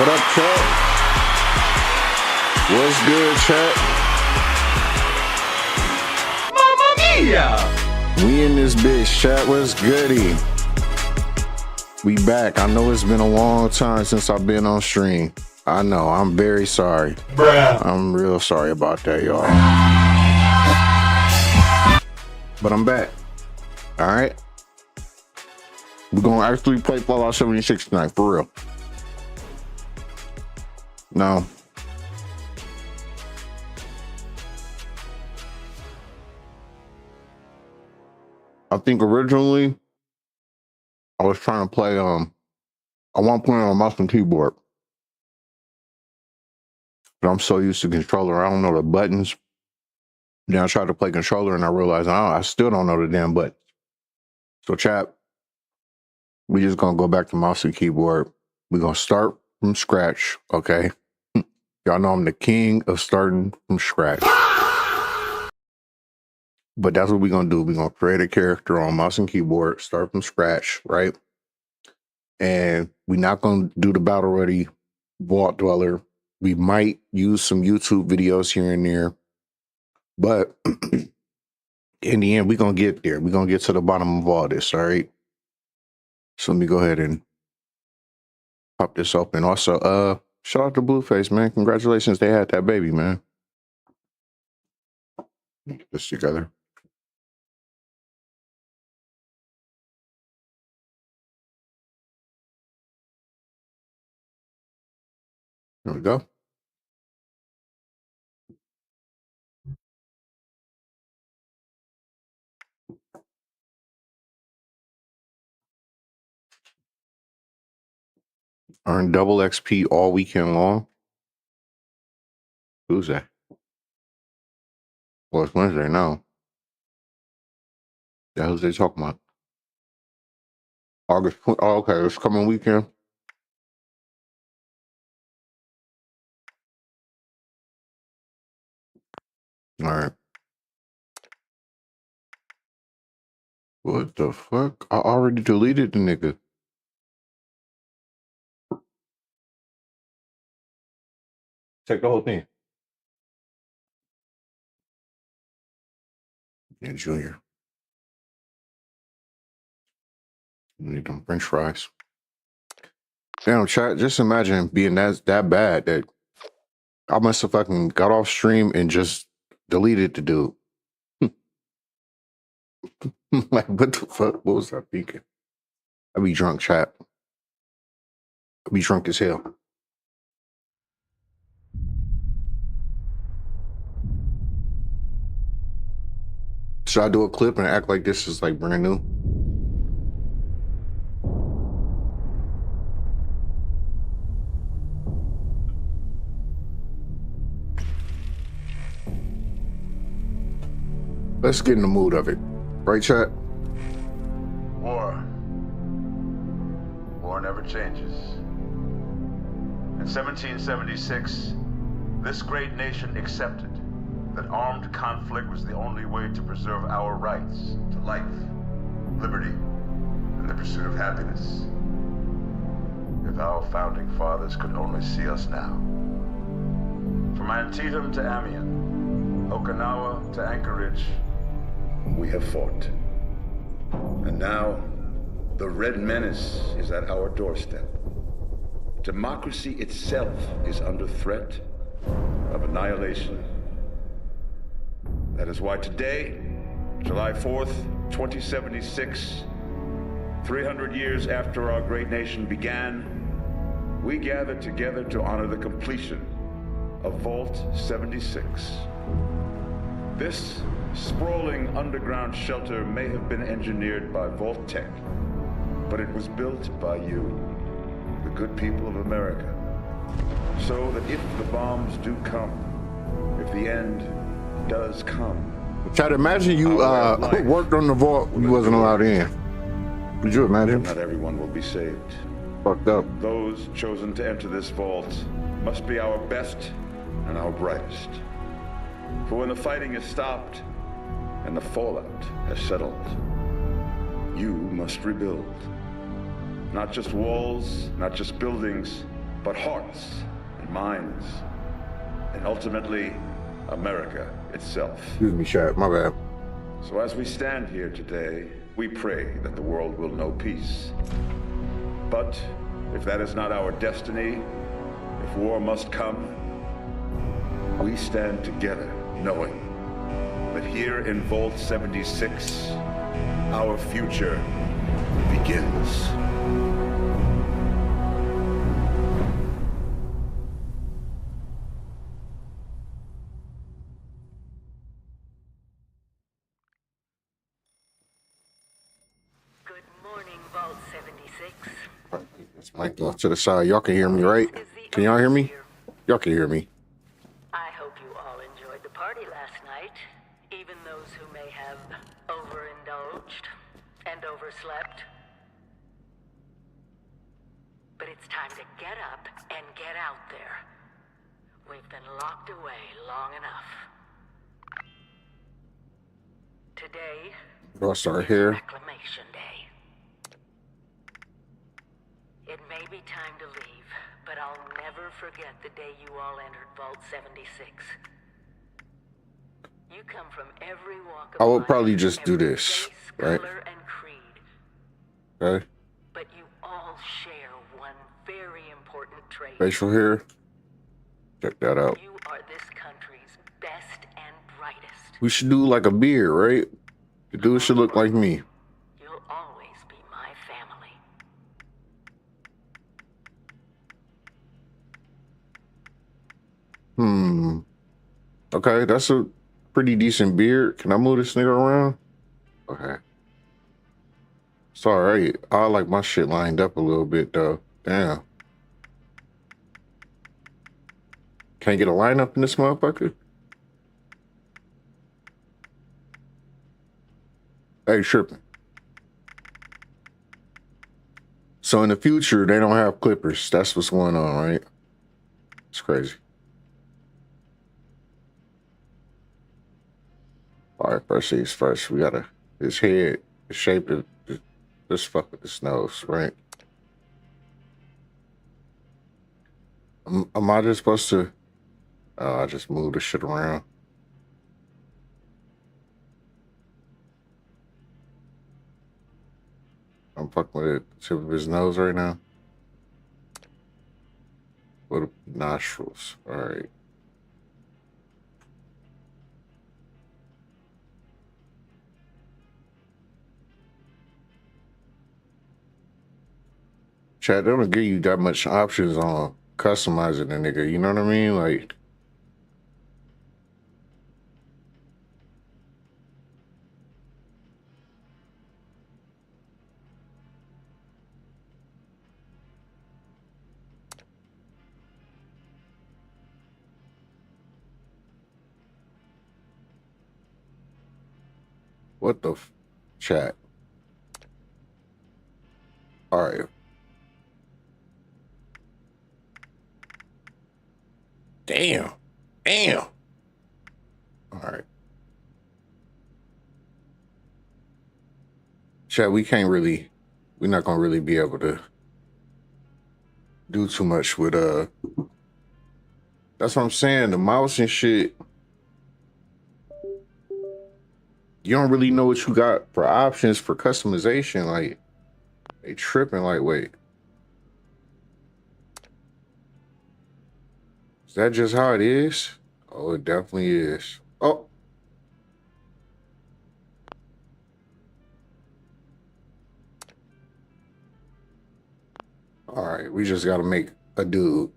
What up, chat? What's good, chat? Mamma mia! We in this bitch, chat. What's goody? We back. I know it's been a long time since I've been on stream. I know. I'm very sorry. Bruh. I'm real sorry about that, y'all. But I'm back. All right. We're going to actually play Fallout 76 tonight, for real. Now, I think originally I was trying to play, I want to play on a mouse and keyboard. But I'm so used to controller, I don't know the buttons. Then I tried to play controller and I realized, I still don't know the damn buttons. So chat, we just gonna go back to mouse and keyboard. We're gonna start from scratch, okay? Y'all know I'm the king of starting from scratch. But that's what we're gonna do. We're gonna create a character on mouse and keyboard, start from scratch, right? And we're not gonna do the battle ready vault dweller. We might use some YouTube videos here and there, but in the end, we're gonna get there. We're gonna get to the bottom of all this, all right? So let me go ahead and pop this open. Also, shout out to Blueface, man. Congratulations, they had that baby, man. Get this together. There we go. Earn double XP all weekend long. Who's that? Well, it's Wednesday now. The hell's they talking about? August 20. Oh, okay, it's coming weekend. All right. What the fuck? I already deleted the nigga. Check the whole thing. Yeah, Junior. You need them French fries. Damn, chat. Just imagine being that bad that I must have fucking got off stream and just deleted the dude. Like, what the fuck? What was I thinking? I be drunk, chat. I be drunk as hell. Should I do a clip and act like this is like brand new? Let's get in the mood of it. Right, chat? War never changes. In 1776, this great nation accepted that armed conflict was the only way to preserve our rights to life, liberty, and the pursuit of happiness. If our founding fathers could only see us now. From Antietam to Amiens, Okinawa to Anchorage, we have fought. And now, the Red Menace is at our doorstep. Democracy itself is under threat of annihilation. That is why today, July 4th, 2076, 300 years after our great nation began, we gather together to honor the completion of Vault 76. This sprawling underground shelter may have been engineered by Vault Tech, but it was built by you, the good people of America, so that if the bombs do come, if the end does come. Try to imagine you worked on the vault you wasn't allowed in. Could you imagine? Not everyone will be saved. Fucked up. Those chosen to enter this vault must be our best and our brightest. For when the fighting is stopped and the fallout has settled, you must rebuild. Not just walls, not just buildings, but hearts and minds, and ultimately, America itself. Excuse me, chat. My bad. So as we stand here today, we pray that the world will know peace. But if that is not our destiny, if war must come, we stand together knowing that here in Vault 76, our future begins. Good morning, Vault 76. This mic off to the side. Y'all can hear me, right? Can y'all hear me? Y'all can hear me. I hope you all enjoyed the party last night, even those who may have overindulged and overslept. But it's time to get up and get out there. We've been locked away long enough. Today I'll start is here. Reclamation Day. It may be time to leave, but I'll never forget the day you all entered Vault 76. You come from every walk of I would life, probably just do every this, race, right? color, and creed. Okay. But you all share one very important trait. Facial hair. Check that out. You are this country's best and brightest. We should do like a beard, right? The dude should look like me. You'll always be my family. Okay, that's a pretty decent beard. Can I move this nigga around? Okay. It's all right. I like my shit lined up a little bit though. Damn. Can't get a lineup in this motherfucker? Hey, tripping. So in the future, they don't have clippers. That's what's going on, right? It's crazy. All right, first things first. We gotta, his head, the shape of, just fuck with his nose, right? Am I just supposed to, I just move the shit around. I'm fucking with the tip of his nose right now. What nostrils? All right. Chad, they don't give you that much options on customizing the nigga. You know what I mean? Like, what the chat? All right. Damn. Damn. All right. Chad, we're not gonna really be able to do too much with that's what I'm saying. The mouse and shit. You don't really know what you got for options for customization. Like, they tripping. Like, wait. Is that just how it is? Oh, it definitely is. Oh. All right, we just gotta make a dude.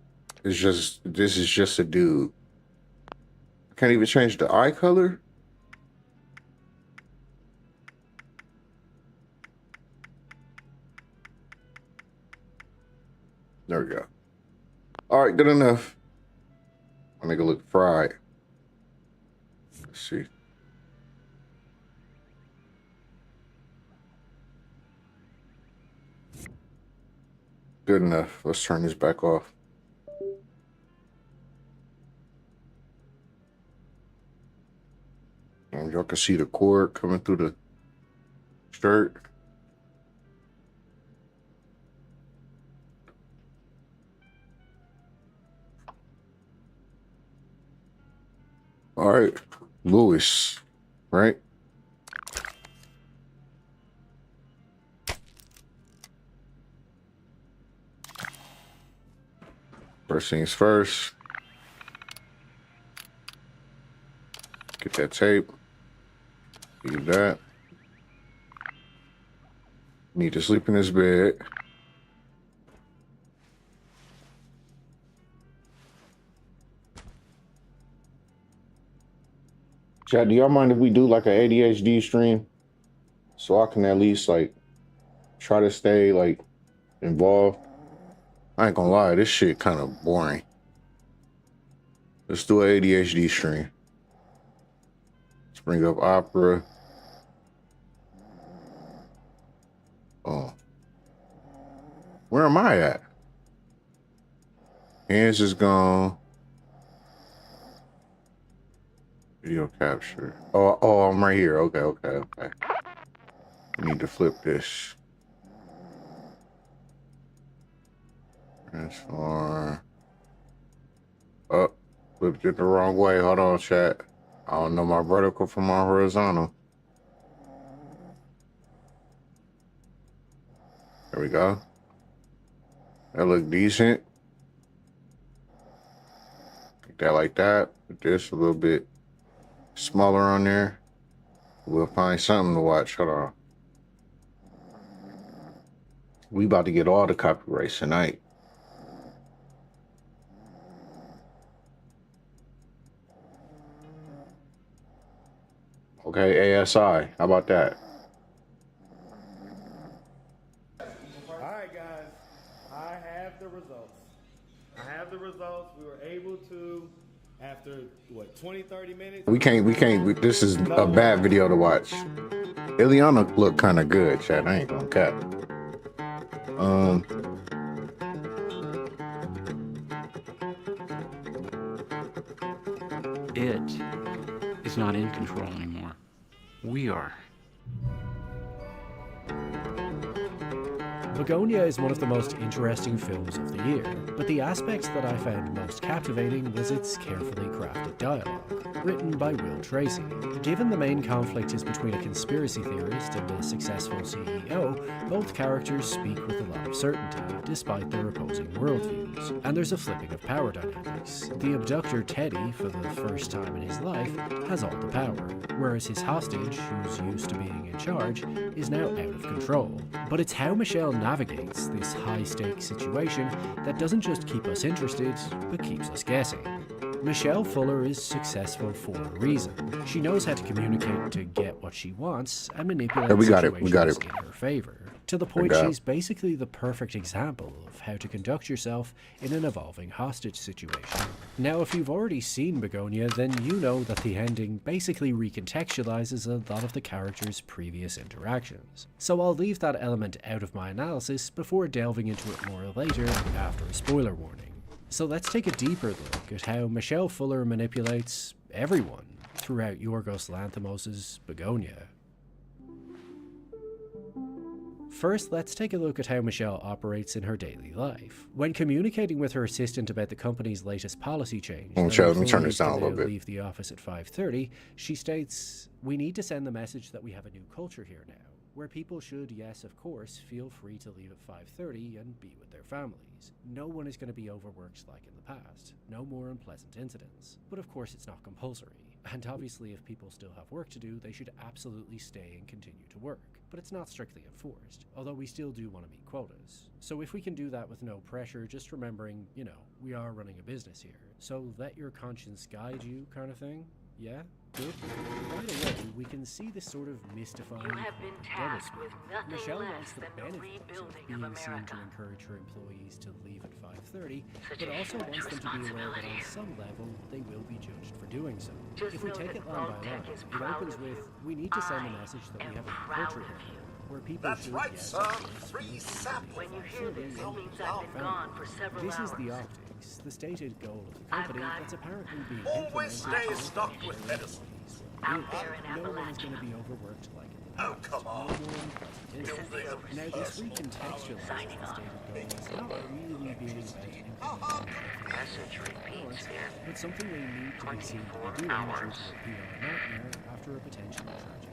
This is just a dude. I can't even change the eye color. There we go. All right, good enough. My nigga look fried. Let's see. Good enough. Let's turn this back off. And y'all can see the cord coming through the shirt. All right, Lewis, right? First things first. Get that tape. Leave that. Need to sleep in his bed. Chat, do y'all mind if we do like an ADHD stream? So I can at least like try to stay like involved. I ain't gonna lie, this shit kind of boring. Let's do an ADHD stream. Let's bring up opera. Oh. Where am I at? Hands is gone. Video capture. Oh, I'm right here. Okay. I need to flip this. Transform. Oh, flipped it the wrong way. Hold on, chat. I don't know my vertical from my horizontal. There we go. That look decent. Get that like that. Put this a little bit smaller on there. We'll find something to watch. Hold on. We about to get all the copyrights tonight. Okay, ASI. How about that? All right, guys. I have the results. We were able to, after what, 20, 30 minutes? We can't. This is a bad video to watch. Ileana look kind of good, chat. I ain't gonna cap. It is not in control anymore. We are. Begonia is one of the most interesting films of the year, but the aspects that I found most captivating was its carefully crafted dialogue, written by Will Tracy. Given the main conflict is between a conspiracy theorist and a successful CEO, both characters speak with a lot of certainty, despite their opposing worldviews. And there's a flipping of power dynamics. The abductor Teddy, for the first time in his life, has all the power, whereas his hostage, who's used to being in charge, is now out of control. But it's how Michelle navigates this high-stakes situation that doesn't just keep us interested, but keeps us guessing. Michelle Fuller is successful for a reason. She knows how to communicate to get what she wants and manipulate situations in her favor, to the point she's basically the perfect example of how to conduct yourself in an evolving hostage situation. Now, if you've already seen Begonia, then you know that the ending basically recontextualizes a lot of the characters' previous interactions. So I'll leave that element out of my analysis before delving into it more later after a spoiler warning. So let's take a deeper look at how Michelle Fuller manipulates everyone throughout Yorgos Lanthimos' Begonia. First, let's take a look at how Michelle operates in her daily life. When communicating with her assistant about the company's latest policy change, let me turn this down a little bit. Leave the office at 5:30, she states, "We need to send the message that we have a new culture here now, where people should, yes, of course, feel free to leave at 5:30 and be with their families. No one is going to be overworked like in the past. No more unpleasant incidents. But of course, it's not compulsory. And obviously, if people still have work to do, they should absolutely stay and continue to work. But it's not strictly enforced, although we still do want to meet quotas. So if we can do that with no pressure, just remembering, we are running a business here. So let your conscience guide you kind of thing. Yeah? Good. Right away, we can see this sort of mystifying. You have been tasked with nothing Michelle less wants the than the benefits of rebuilding being of seen to America. encourage her employees to leave at 5:30, Such but a also huge wants them to be aware that on responsibility. some level they will be judged for doing so. Just If we know take that it line by Vault-Tec line, is it proud opens of with, you. we need to send a I message that we am have a new proud culture of here, you. where people That's should, right, yes, sir. of course, Free samples. When you hear this, it means I've been gone for several This hours. is the optics, the stated goal of the I've company got that's apparently being Always implemented. stay stocked with medicine. Out there in No one is Appalachia. going to be overworked like in the Oh, come on. Now, this recontextualizes the stated goal is not really being about Message repeats here. but something they need to be seen to be doing due to a PR nightmare after a potentially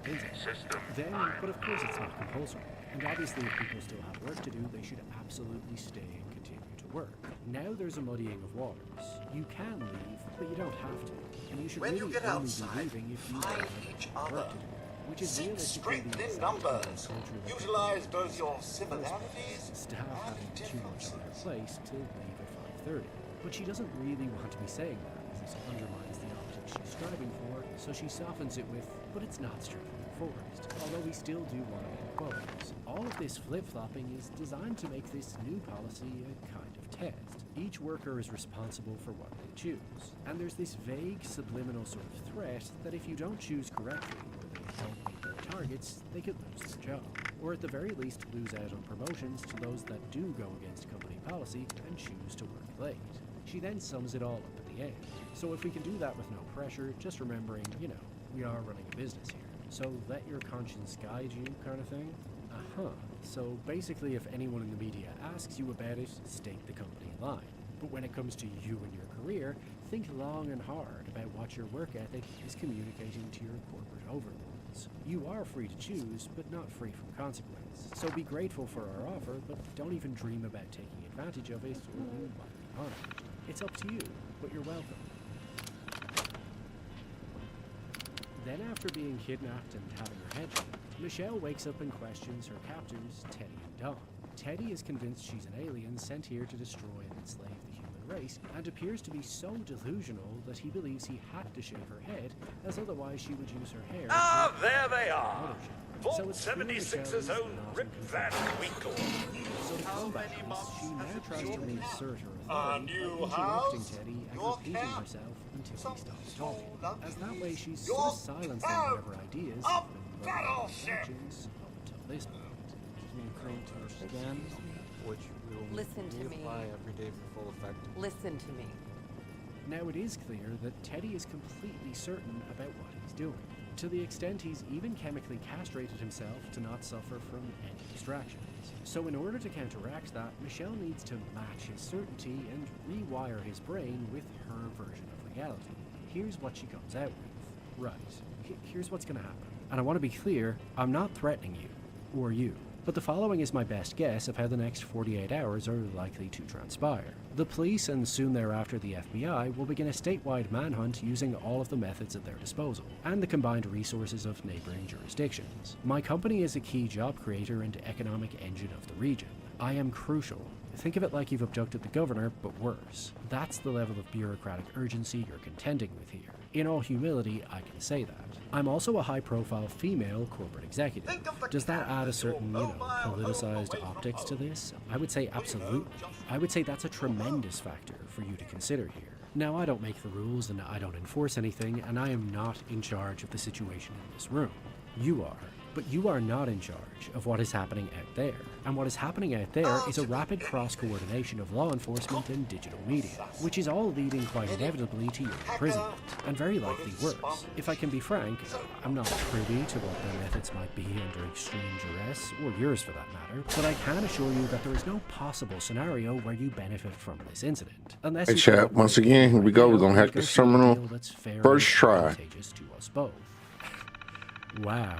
tragic incident. System Then, but of course it's not compulsory. And obviously if people still have work to do, they should absolutely stay and continue to work. Now there's a muddying of waters. You can leave, but you don't have to. And you should When you really get only outside, be leaving if you find have each work other. to do. Which is Seek realistically strength the in exact numbers. cultural Utilize both your First, similarities staff and having too much on their differences. place to leave at 5:30. But she doesn't really want to be saying that, as it undermines the optics she's striving for, so she softens it with, but it's not strictly enforced, although we still do want to end quotas. All of this flip-flopping is designed to make this new policy a kind of test. Each worker is responsible for what they choose, and there's this vague, subliminal sort of threat that if you don't choose correctly, or they don't meet their targets, they could lose their job, or at the very least lose out on promotions to those that do go against company policy and choose to work late. She then sums it all up at the end. So if we can do that with no pressure, just remembering, we are running a business here. So let your conscience guide you, kind of thing. So basically, if anyone in the media asks you about it, state the company line. But when it comes to you and your career, think long and hard about what your work ethic is communicating to your corporate overlords. You are free to choose, but not free from consequence. So be grateful for our offer, but don't even dream about taking advantage of it, or you might be punished. It's up to you, but you're welcome. Then after being kidnapped and having her head chopped, Michelle wakes up and questions her captors, Teddy and Don. Teddy is convinced she's an alien sent here to destroy and enslave the human race, and appears to be so delusional that he believes he had to shave her head, as otherwise she would use her hair. Ah, there they are. So Vault it's through 76's Michelle's own not Rip in Van control. Winkle. So to combat this, she now tries to reassert her A authority new by interrupting house, Teddy and your repeating camp. herself until he Some stops small talking. As that way she's your sort of silencing foe whatever ideas of have been running battleship. actions up until this point. Again, which will Listen to me. reapply every day for full effect. Listen to me. Now it is clear that Teddy is completely certain about what he's doing, to the extent he's even chemically castrated himself to not suffer from any distractions. So in order to counteract that, Michelle needs to match his certainty and rewire his brain with her version of reality. Here's what she comes out with. Right, here's what's gonna happen. And I want to be clear, I'm not threatening you, or you. But the following is my best guess of how the next 48 hours are likely to transpire. The police and soon thereafter the FBI will begin a statewide manhunt using all of the methods at their disposal, and the combined resources of neighboring jurisdictions. My company is a key job creator and economic engine of the region. I am crucial. Think of it like you've abducted the governor, but worse. That's the level of bureaucratic urgency you're contending with here. In all humility, I can say that. I'm also a high-profile female corporate executive. Does that add a certain, politicized optics to this? I would say absolutely. I would say that's a tremendous factor for you to consider here. Now, I don't make the rules and I don't enforce anything, and I am not in charge of the situation in this room. You are. But you are not in charge of what is happening out there. And what is happening out there is a rapid cross-coordination of law enforcement and digital media, which is all leading quite inevitably to your imprisonment, and very likely worse. If I can be frank, I'm not privy to what their methods might be under extreme duress, or yours for that matter, but I can assure you that there is no possible scenario where you benefit from this incident. Unless Hey you chat, cooperate once with again, me here we right go. now We're gonna and hack this negotiate a terminal. deal that's fair First and try. advantageous to us both. Wow,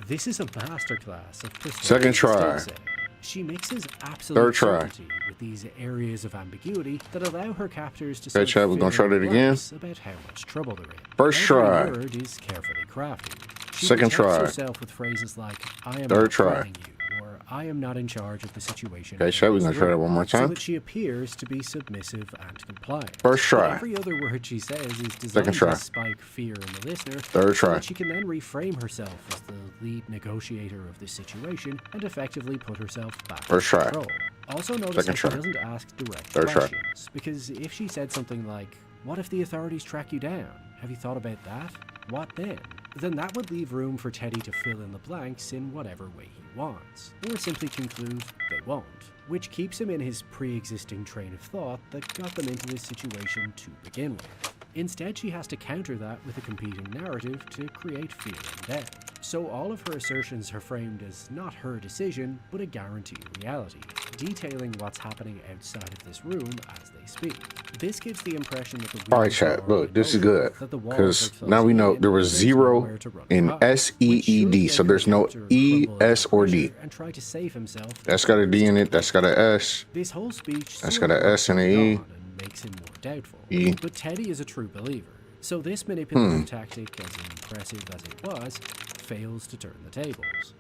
this is a masterclass of persuasive Second try. skill set. She mixes absolute Third try. certainty with these areas of ambiguity that allow her captors to Okay, sort of chat, we're gonna fill try in the that again. blanks about how much trouble they're in. First Every try. word is carefully crafted. She Second protects try. herself with phrases like, I am Third not try. threatening you, or I am not in charge of the situation. Okay, chat, we're gonna try that one more So time. that she appears to be submissive and compliant. First But try. every other word she says is designed Second try. to spike fear in the listener. Third so try. that she can then reframe herself as the lead negotiator of this situation and effectively put herself back First in try. control. Also notice Second that she try. doesn't ask direct Third try. questions, because if she said something like, what if the authorities track you down? Have you thought about that? What then? Then that would leave room for Teddy to fill in the blanks in whatever way he wants, or simply conclude they won't, which keeps him in his pre-existing train of thought that got them into this situation to begin with. Instead, she has to counter that with a competing narrative to create fear and doubt. So all of her assertions are framed as not her decision, but a guaranteed reality, detailing what's happening outside of this room as they speak. This gives the impression that the All right, wheels are chat. Look, already this is in good motion, that the walls are because now we closing know in, there and was there's 0 nowhere to run in and hide, which should SEED, so make there's her no character crumble under ES or D. pressure and try to save himself. That's got a D in it. That's got a S. This whole speech That's sort got of a works S and on a E. Dawn and makes him more doubtful. E. But Teddy is a true believer, so this manipulative tactic, as impressive as it was, fails to turn the tables.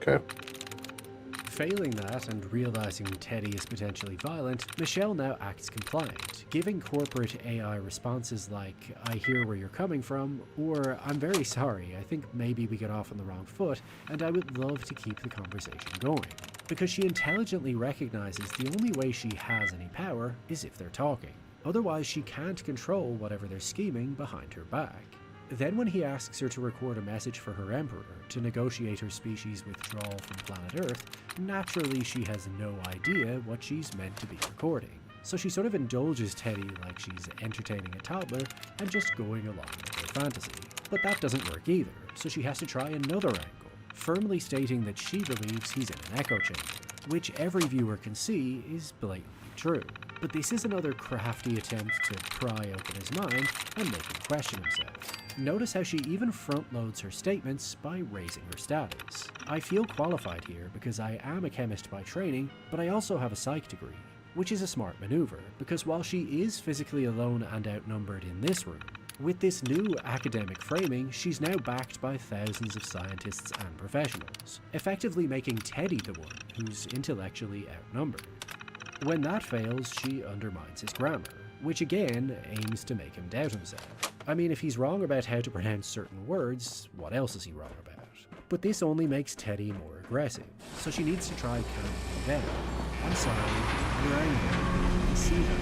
Okay. Failing that and realizing Teddy is potentially violent, Michelle now acts compliant, giving corporate AI responses like, "I hear where you're coming from," or "I'm very sorry, I think maybe we got off on the wrong foot, and I would love to keep the conversation going." Because she intelligently recognizes the only way she has any power is if they're talking. Otherwise, she can't control whatever they're scheming behind her back. Then when he asks her to record a message for her emperor to negotiate her species' withdrawal from planet Earth, naturally she has no idea what she's meant to be recording. So she sort of indulges Teddy like she's entertaining a toddler and just going along with their fantasy. But that doesn't work either, so she has to try another angle, firmly stating that she believes he's in an echo chamber, which every viewer can see is blatantly true. But this is another crafty attempt to pry open his mind and make him question himself. Notice how she even front-loads her statements by raising her status. I feel qualified here because I am a chemist by training, but I also have a psych degree, which is a smart maneuver, because while she is physically alone and outnumbered in this room, with this new academic framing, she's now backed by thousands of scientists and professionals, effectively making Teddy the one who's intellectually outnumbered. When that fails, she undermines his grammar, which again aims to make him doubt himself. I mean, if he's wrong about how to pronounce certain words, what else is he wrong about? But this only makes Teddy more aggressive, so she needs to try calming him down. "I'm sorry, you're angry, I see that.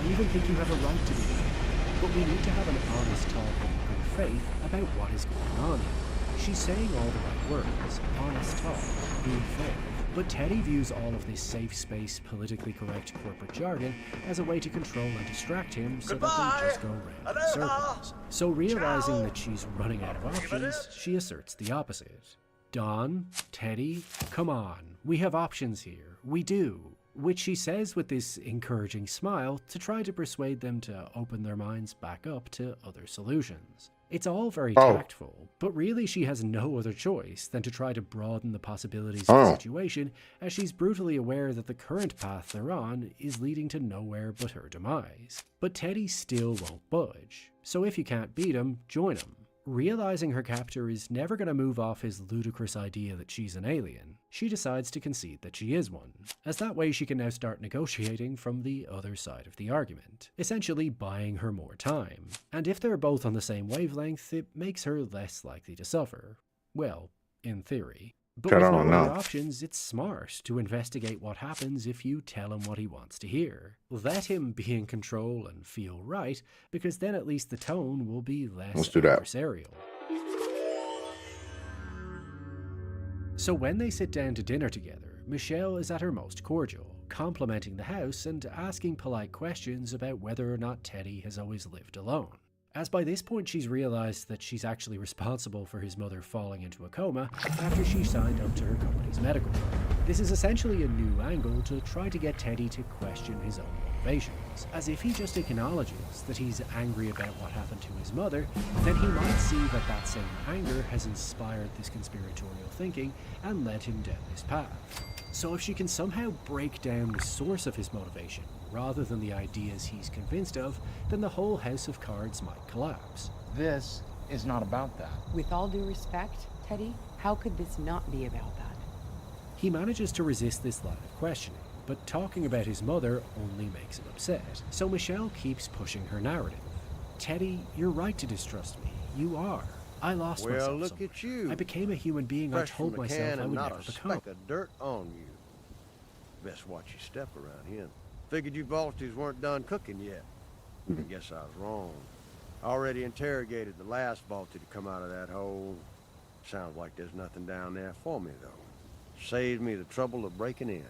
I even think you have a right to be angry. But we need to have an honest talk in good faith about what is going on here." She's saying all the right words, honest talk, being fair. But Teddy views all of this safe space, politically correct corporate jargon as a way to control and distract him so that they just go round in circles. So realizing that she's running out of options, she asserts the opposite. "Dawn, Teddy, come on, we have options here, we do." Which she says with this encouraging smile to try to persuade them to open their minds back up to other solutions. It's all very tactful, but really she has no other choice than to try to broaden the possibilities of the situation, as she's brutally aware that the current path they're on is leading to nowhere but her demise. But Teddy still won't budge, so if you can't beat him, join him. Realizing her captor is never going to move off his ludicrous idea that she's an alien, she decides to concede that she is one, as that way she can now start negotiating from the other side of the argument, essentially buying her more time. And if they're both on the same wavelength, it makes her less likely to suffer. Well, in theory. But with no other options, it's smart to investigate what happens if you tell him what he wants to hear. Let him be in control and feel right, because then at least the tone will be less adversarial. So when they sit down to dinner together, Michelle is at her most cordial, complimenting the house and asking polite questions about whether or not Teddy has always lived alone. As by this point she's realized that she's actually responsible for his mother falling into a coma after she signed up to her company's medical program. This is essentially a new angle to try to get Teddy to question his own motivations, as if he just acknowledges that he's angry about what happened to his mother, then he might see that that same anger has inspired this conspiratorial thinking and led him down this path. So if she can somehow break down the source of his motivation, rather than the ideas he's convinced of, then the whole house of cards might collapse. This is not about that. With all due respect, Teddy, how could this not be about that? He manages to resist this line of questioning, but talking about his mother only makes him upset. So Michelle keeps pushing her narrative. "Teddy, you're right to distrust me. You are. I lost myself. Well, look at you. I became a human being I told myself I would never become. Not a speck of dirt on you. Best watch your step around here. Figured you Balties weren't done cooking yet. I guess I was wrong. Already interrogated the last Balti to come out of that hole. Sounds like there's nothing down there for me, though. Saved me the trouble of breaking in.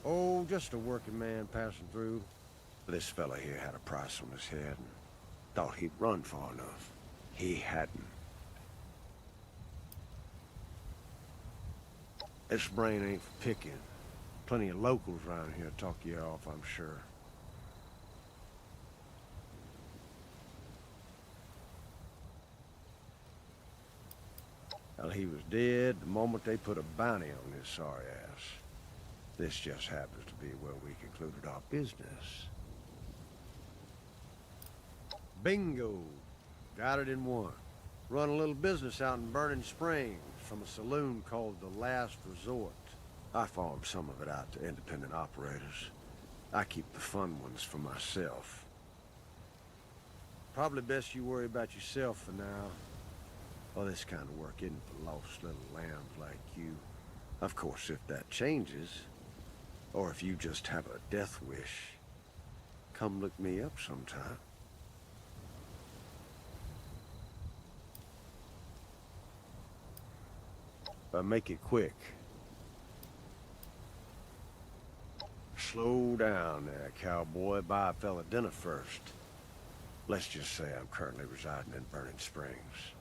Oh, just a working man passing through. This fella here had a price on his head, and Thought he'd run far enough. He hadn't. This brain ain't for picking. Plenty of locals around here talk you off, I'm sure. Well, he was dead the moment they put a bounty on his sorry ass. This just happens to be where we concluded our business. Bingo! Got it in one. Run a little business out in Burning Springs from a saloon called The Last Resort. I farm some of it out to independent operators. I keep the fun ones for myself. Probably best you worry about yourself for now. Well, this kind of work isn't for lost little lambs like you. Of course, if that changes, or if you just have a death wish, come look me up sometime. But make it quick. Slow down there, cowboy. Buy a fella dinner first. Let's just say I'm currently residing in Burning Springs,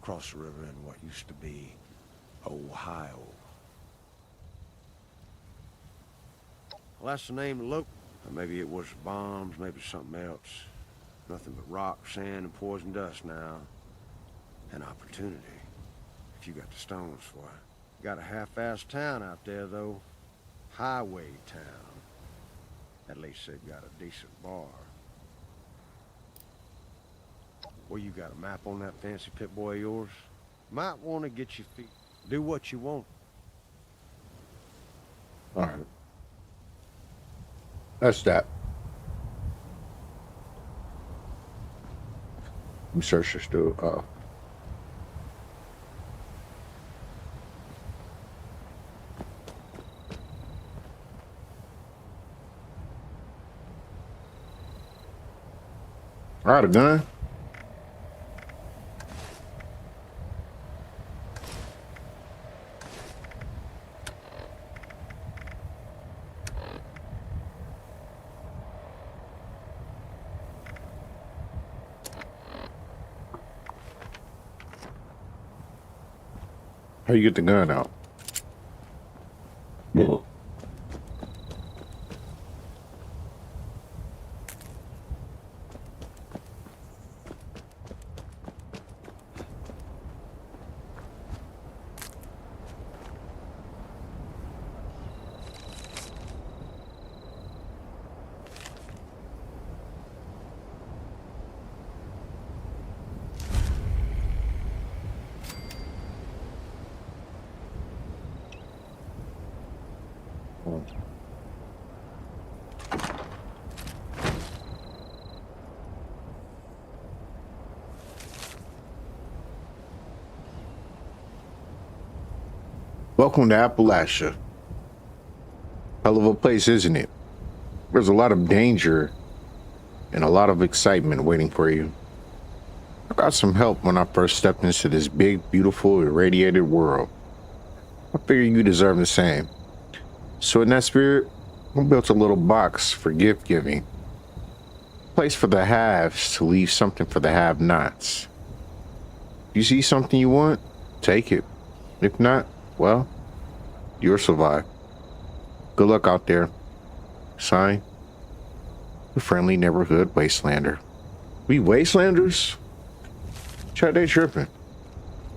across the river in what used to be Ohio. Well, that's the name of the local. Maybe it was bombs, maybe something else. Nothing but rock, sand, and poison dust now. An opportunity, if you got the stones for it. Got a half-assed town out there, though. Highway town. At least they've got a decent bar. Well, you got a map on that fancy pit boy of yours? Might want to get your feet. Do what you want. All right. That's that. Let me search this dude. All right, a gun. How you get the gun out? Welcome to Appalachia. Hell of a place, isn't it? There's a lot of danger and a lot of excitement waiting for you. I got some help when I first stepped into this big, beautiful, irradiated world. I figure you deserve the same. So in that spirit, I built a little box for gift giving. A place for the haves to leave something for the have-nots. You see something you want? Take it. If not, well, you'll survive. Good luck out there. Sign, the friendly neighborhood wastelander. We wastelanders? Chat, they tripping.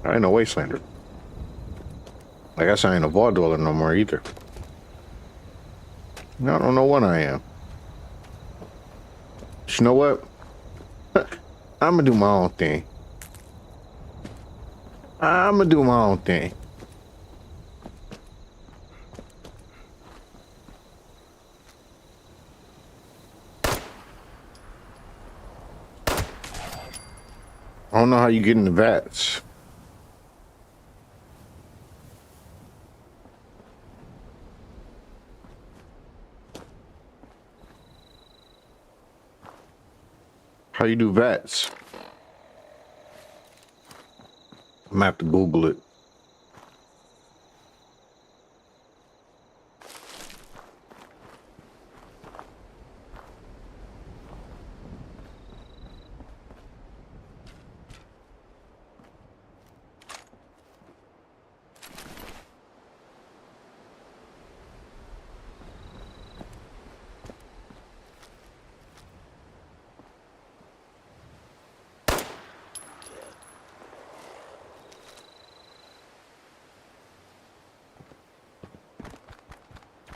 I ain't no wastelander. I guess I ain't a vault dweller no more either. I don't know what I am. But you know what? I'm gonna do my own thing. I'm gonna do my own thing. I don't know how you get in the vats. How you do vats? I'm gonna have to Google it.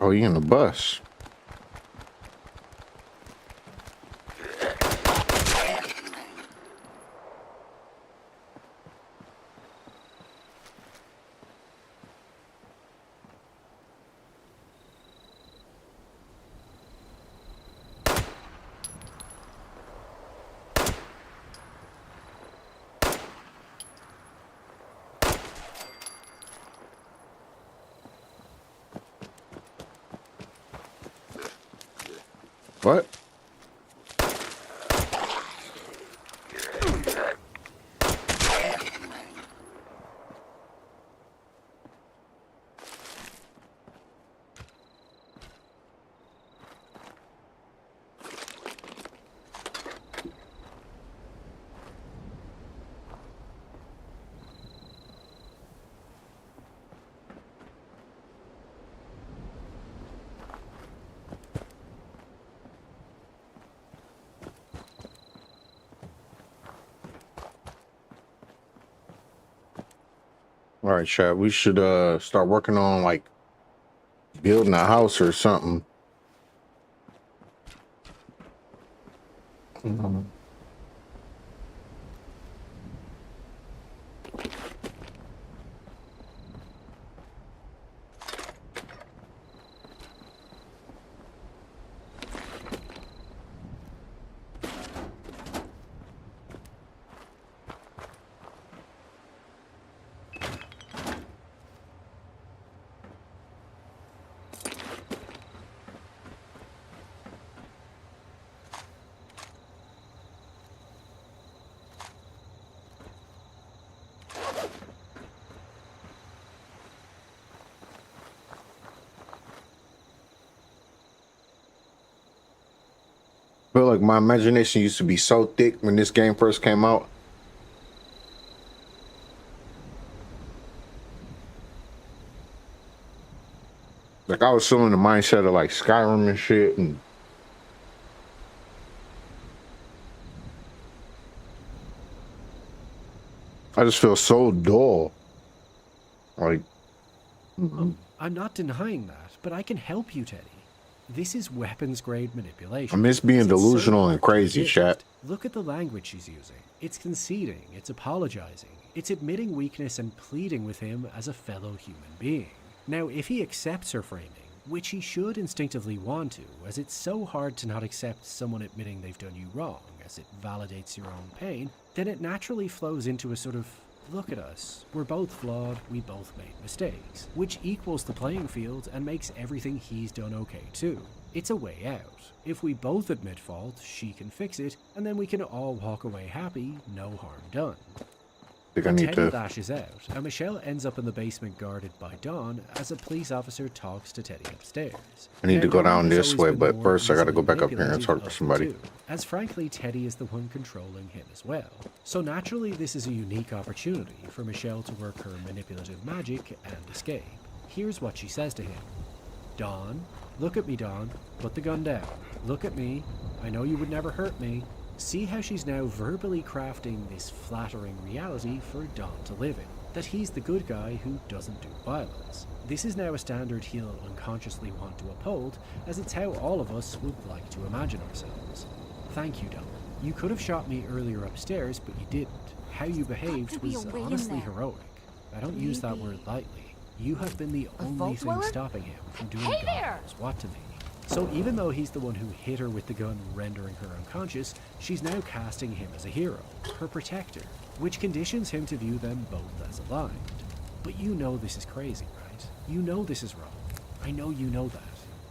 Oh, you in the bus? What? All right, chat. We should start working on like building a house or something. I feel like my imagination used to be so thick when this game first came out. Like I was still in the mindset of like Skyrim and shit, and I just feel so dull. Like I'm not denying that, but I can help you, Teddy. This is weapons-grade manipulation. I miss being It's so delusional and hard to crazy, resist. chat. Look at the language she's using. It's conceding, it's apologizing, it's admitting weakness and pleading with him as a fellow human being. Now, if he accepts her framing, which he should instinctively want to, as it's so hard to not accept someone admitting they've done you wrong, as it validates your own pain, then it naturally flows into a sort of, look at us, we're both flawed, we both made mistakes, which equals the playing field and makes everything he's done okay too. It's a way out. If we both admit fault, she can fix it, and then we can all walk away happy, no harm done. I think I need Teddy to. lashes out, and Michelle ends up in the basement guarded by Dawn as a police officer talks to Teddy upstairs. I need to go Dawn down has this always way, been but more first I gotta go easily back up here and manipulative talk to of the somebody. two, as frankly Teddy is the one controlling him as well. So naturally this is a unique opportunity for Michelle to work her manipulative magic and escape. Here's what she says to him. Dawn, look at me, Dawn. Put the gun down. Look at me. I know you would never hurt me. See how she's now verbally crafting this flattering reality for Dawn to live in. That he's the good guy who doesn't do violence. This is now a standard he'll unconsciously want to uphold, as it's how all of us would like to imagine ourselves. Thank you, Dawn. You could have shot me earlier upstairs, but you didn't. How you behaved was honestly heroic. I don't use that word lightly. You have been the only thing stopping him from doing God knows what to me. So even though he's the one who hit her with the gun, rendering her unconscious, she's now casting him as a hero, her protector, which conditions him to view them both as aligned. But you know this is crazy, right? You know this is wrong. I know you know that.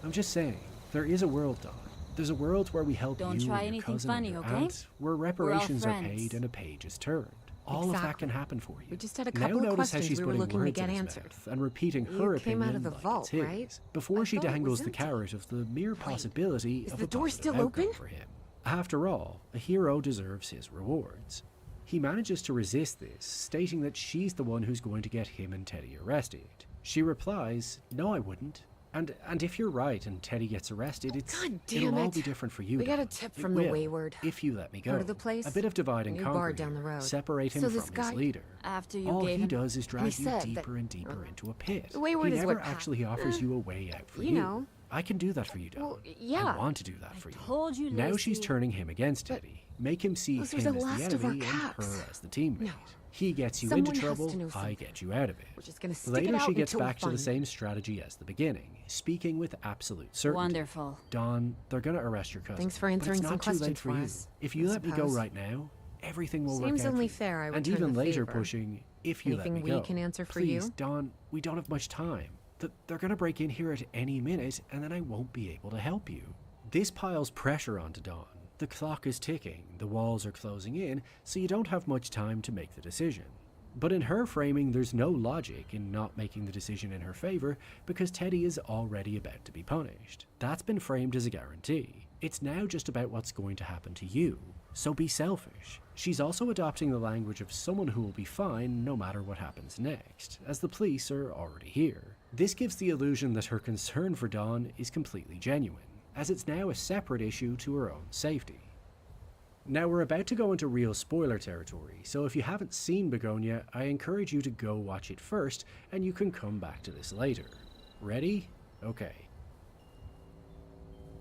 I'm just saying, there is a world, Dawn. There's a world where we help Don't you try and your anything cousin funny, and your okay? aunt, where reparations are friends. paid and a page is turned. All of that can happen for you. We just had a Now couple of notice how questions she's we were putting looking to words get in his answered. mouth and repeating You her came opinion out of the like vault, it's his, right? before I she thought it dangles was the empty. carrot of the mere possibility Is of the a door positive still outcome open? for him. After all, a hero deserves his rewards. He manages to resist this, stating that she's the one who's going to get him and Teddy arrested. She replies, "No, I wouldn't. And if you're right and Teddy gets arrested, God damn it'll all it. be different for you. We got a Don. tip It from the will, Wayward. if you let me go. Go to the place, A bit of divide and new conquer bar down the here. road. Separate him So from this his guy, leader. after you All gave he him, does is drag he you said deeper that, and deeper into a pit. the Wayward he is never what actually offers you a way out for you know. I can do that for you, Don. Well, yeah. I want to do that for you. told you, Now Lacey. she's turning him against Teddy. Make him see those him are the as last the of our enemy and caps. her as the teammate. No. He gets you Someone into has trouble, to know I something. get you out of it. We're just gonna stick Later it out she gets until we back to the find same strategy as the beginning, speaking with absolute certainty. Wonderful. Don, they're gonna arrest your cousin. Thanks for but answering it's some not too late questions for for you. us, If you I let me go suppose. right now, everything will Seems work out only for you. fair I And return even the later favor. pushing, if you Anything let me we go. can answer for Please, you? Don, we don't have much time. They're gonna break in here at any minute, and then I won't be able to help you. This piles pressure onto Don. The clock is ticking, the walls are closing in, so you don't have much time to make the decision. But in her framing, there's no logic in not making the decision in her favor because Teddy is already about to be punished. That's been framed as a guarantee. It's now just about what's going to happen to you. So be selfish. She's also adopting the language of someone who will be fine no matter what happens next, as the police are already here. This gives the illusion that her concern for Dawn is completely genuine, as it's now a separate issue to her own safety. Now we're about to go into real spoiler territory, so if you haven't seen Begonia, I encourage you to go watch it first, and you can come back to this later. Ready? Okay.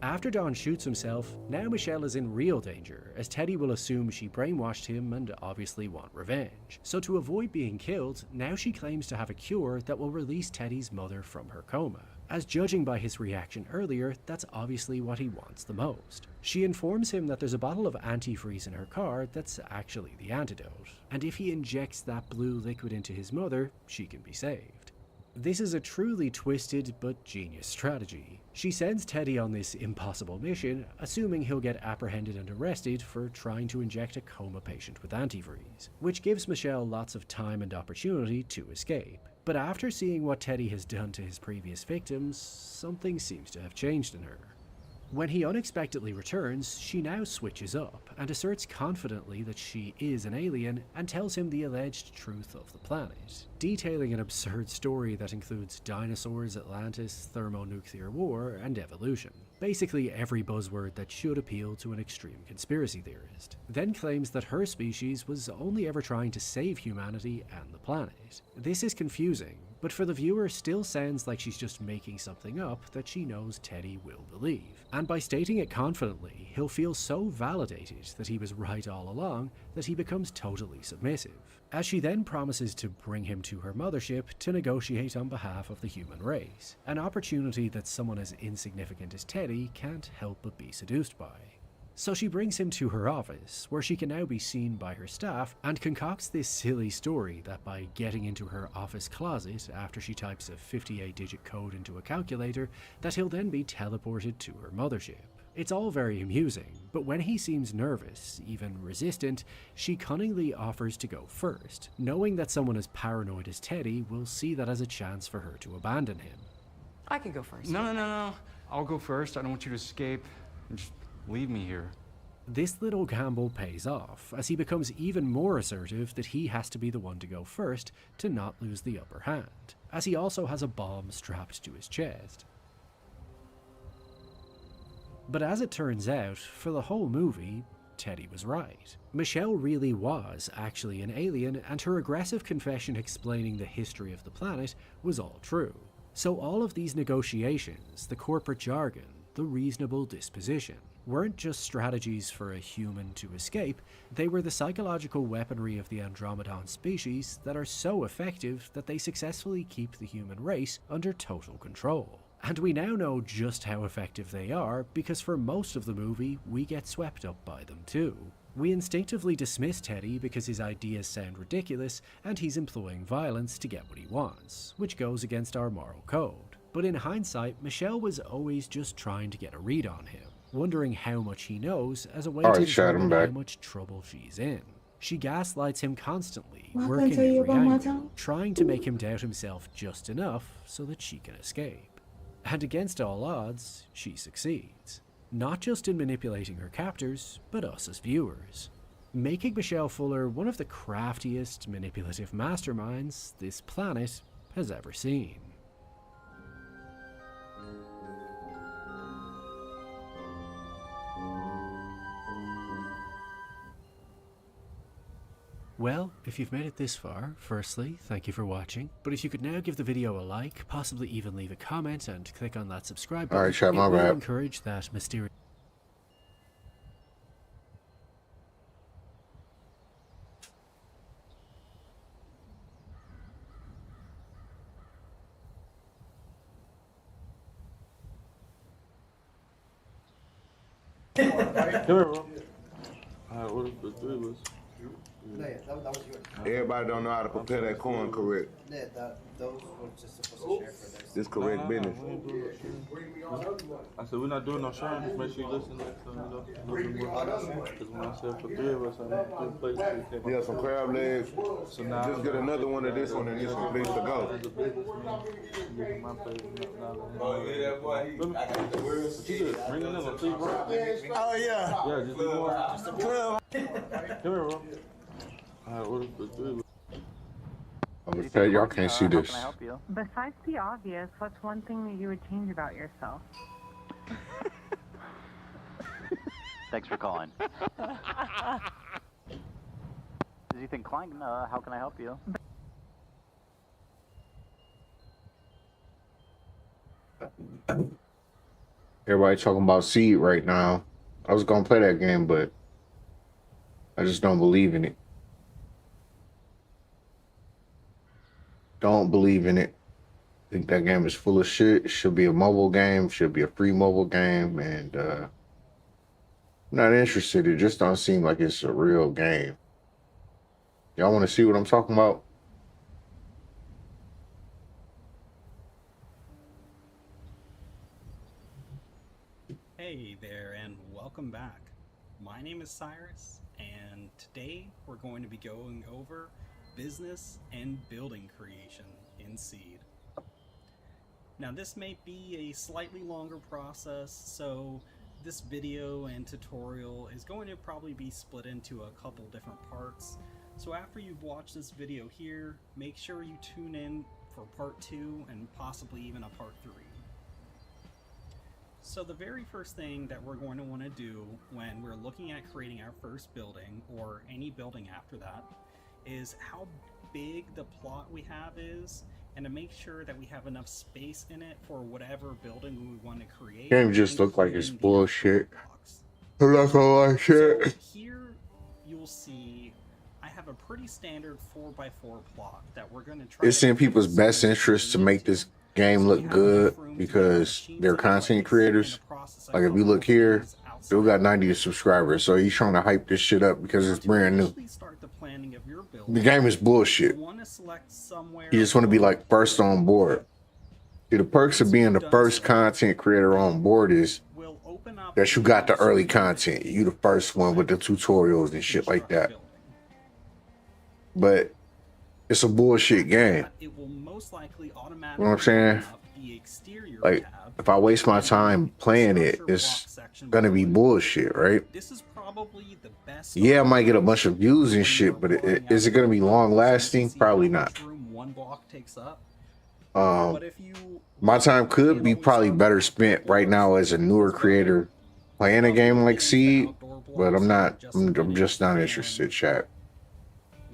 After Don shoots himself, now Michelle is in real danger, as Teddy will assume she brainwashed him and obviously want revenge. So to avoid being killed, now she claims to have a cure that will release Teddy's mother from her coma. As judging by his reaction earlier, that's obviously what he wants the most. She informs him that there's a bottle of antifreeze in her car that's actually the antidote, and if he injects that blue liquid into his mother, she can be saved. This is a truly twisted but genius strategy. She sends Teddy on this impossible mission, assuming he'll get apprehended and arrested for trying to inject a coma patient with antifreeze, which gives Michelle lots of time and opportunity to escape. But after seeing what Teddy has done to his previous victims, something seems to have changed in her. When he unexpectedly returns, she now switches up and asserts confidently that she is an alien and tells him the alleged truth of the planet, detailing an absurd story that includes dinosaurs, Atlantis, thermonuclear war, and evolution. Basically every buzzword that should appeal to an extreme conspiracy theorist. Then claims that her species was only ever trying to save humanity and the planet. This is confusing, but for the viewer still sounds like she's just making something up that she knows Teddy will believe. And by stating it confidently, he'll feel so validated that he was right all along that he becomes totally submissive, as she then promises to bring him to her mothership to negotiate on behalf of the human race, an opportunity that someone as insignificant as Teddy can't help but be seduced by. So she brings him to her office, where she can now be seen by her staff, and concocts this silly story that by getting into her office closet after she types a 58-digit code into a calculator, that he'll then be teleported to her mothership. It's all very amusing, but when he seems nervous, even resistant, she cunningly offers to go first, knowing that someone as paranoid as Teddy will see that as a chance for her to abandon him. I could go first. No. I'll go first. I don't want you to escape. Just leave me here. This little gamble pays off, as he becomes even more assertive that he has to be the one to go first to not lose the upper hand, as he also has a bomb strapped to his chest. But as it turns out, for the whole movie, Teddy was right. Michelle really was actually an alien, and her aggressive confession explaining the history of the planet was all true. So all of these negotiations, the corporate jargon, the reasonable disposition, weren't just strategies for a human to escape, they were the psychological weaponry of the Andromedon species that are so effective that they successfully keep the human race under total control. And we now know just how effective they are because for most of the movie, we get swept up by them too. We instinctively dismiss Teddy because his ideas sound ridiculous and he's employing violence to get what he wants, which goes against our moral code. But in hindsight, Michelle was always just trying to get a read on him, wondering how much he knows as a way to determine how much trouble she's in. She gaslights him constantly, working every angle, trying to make him doubt himself just enough so that she can escape. And against all odds, she succeeds. Not just in manipulating her captors, but us as viewers, making Michelle Fuller one of the craftiest, manipulative masterminds this planet has ever seen. Well, if you've made it this far, firstly, thank you for watching. But if you could now give the video a like, possibly even leave a comment and click on that subscribe button, Alright, chat, my it will bad. encourage that mysterious... Come here, bro. Alright, what if the three of us? That was yours. Everybody don't know how to prepare that corn correct. Yeah, those were just supposed to share for this. This correct business. We ain't doing no sharing. I said we're not doing no sharing. Just make sure you listen next time, you know. Because when I said for three of us, I mean 3 plates. Yeah, some crab legs. So now Just get another one of this one and this one needs to go. as a businessman, making my place not yeah, that boy. But you good. Bring another, please, bro. Oh, yeah. Yeah, just leave one. Just a 12. Come here, bro. Alright, what if the three of us? I'm gonna tell y'all can't see this. Besides the obvious, what's one thing that you would change about yourself? Thanks for calling. Is Ethan Klein? How can I help you? Everybody talking about Seed right now. I was gonna play that game, but I just don't believe in it. Don't believe in it. Think that game is full of shit. It should be a mobile game. Should be a free mobile game, and I'm not interested. It just don't seem like it's a real game. Y'all want to see what I'm talking about? Hey there, and welcome back. My name is Cyrus, and today we're going to be going over business and building creation in Seed. Now this may be a slightly longer process, so this video and tutorial is going to probably be split into a couple different parts. So after you've watched this video here, make sure you tune in for part 2 and possibly even a part 3. So the very first thing that we're going to want to do when we're looking at creating our first building, or any building after that, is how big the plot we have is, and to make sure that we have enough space in it for whatever building we want to create. Game just look like it's bullshit. I'm not gonna lie, shit. So here you'll see I have a pretty standard 4x4 plot that we're going to try. It's in people's best interest to make this game look good because they're content creators. Like if you look here, still got 90 subscribers, so he's trying to hype this shit up because it's brand new. The game is bullshit. You just want to be like first on board. See, the perks of being the first content creator on board is that you got the early content. You the first one with the tutorials and shit like that. But it's a bullshit game. You know what I'm saying? Like, if I waste my time playing it, it's gonna be bullshit, right? Yeah, I might get a bunch of views and shit, but is it gonna be long lasting? Probably not. My time could be probably better spent right now as a newer creator playing a game like Seed, but I'm just not interested, chat.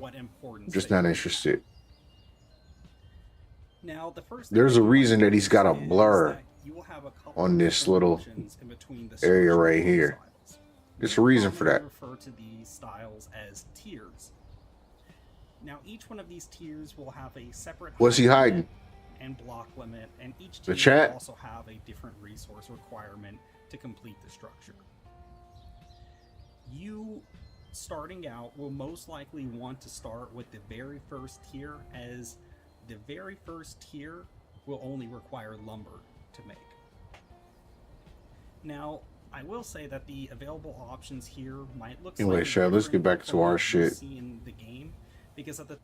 I'm just not interested. There's a reason that he's got a blur on this little area right here. There's a reason for that. Refer to these styles as tiers. Now each one of these tiers will have a separate What's he hiding? And block limit, and each The tier chat? will also have a different resource requirement to complete the structure. You starting out will most likely want to start with the very first tier, as the very first tier will only require lumber to make. Now, I will say that the available options here might look Anyway, Chad, let's get back to our shit. See in the game, because at the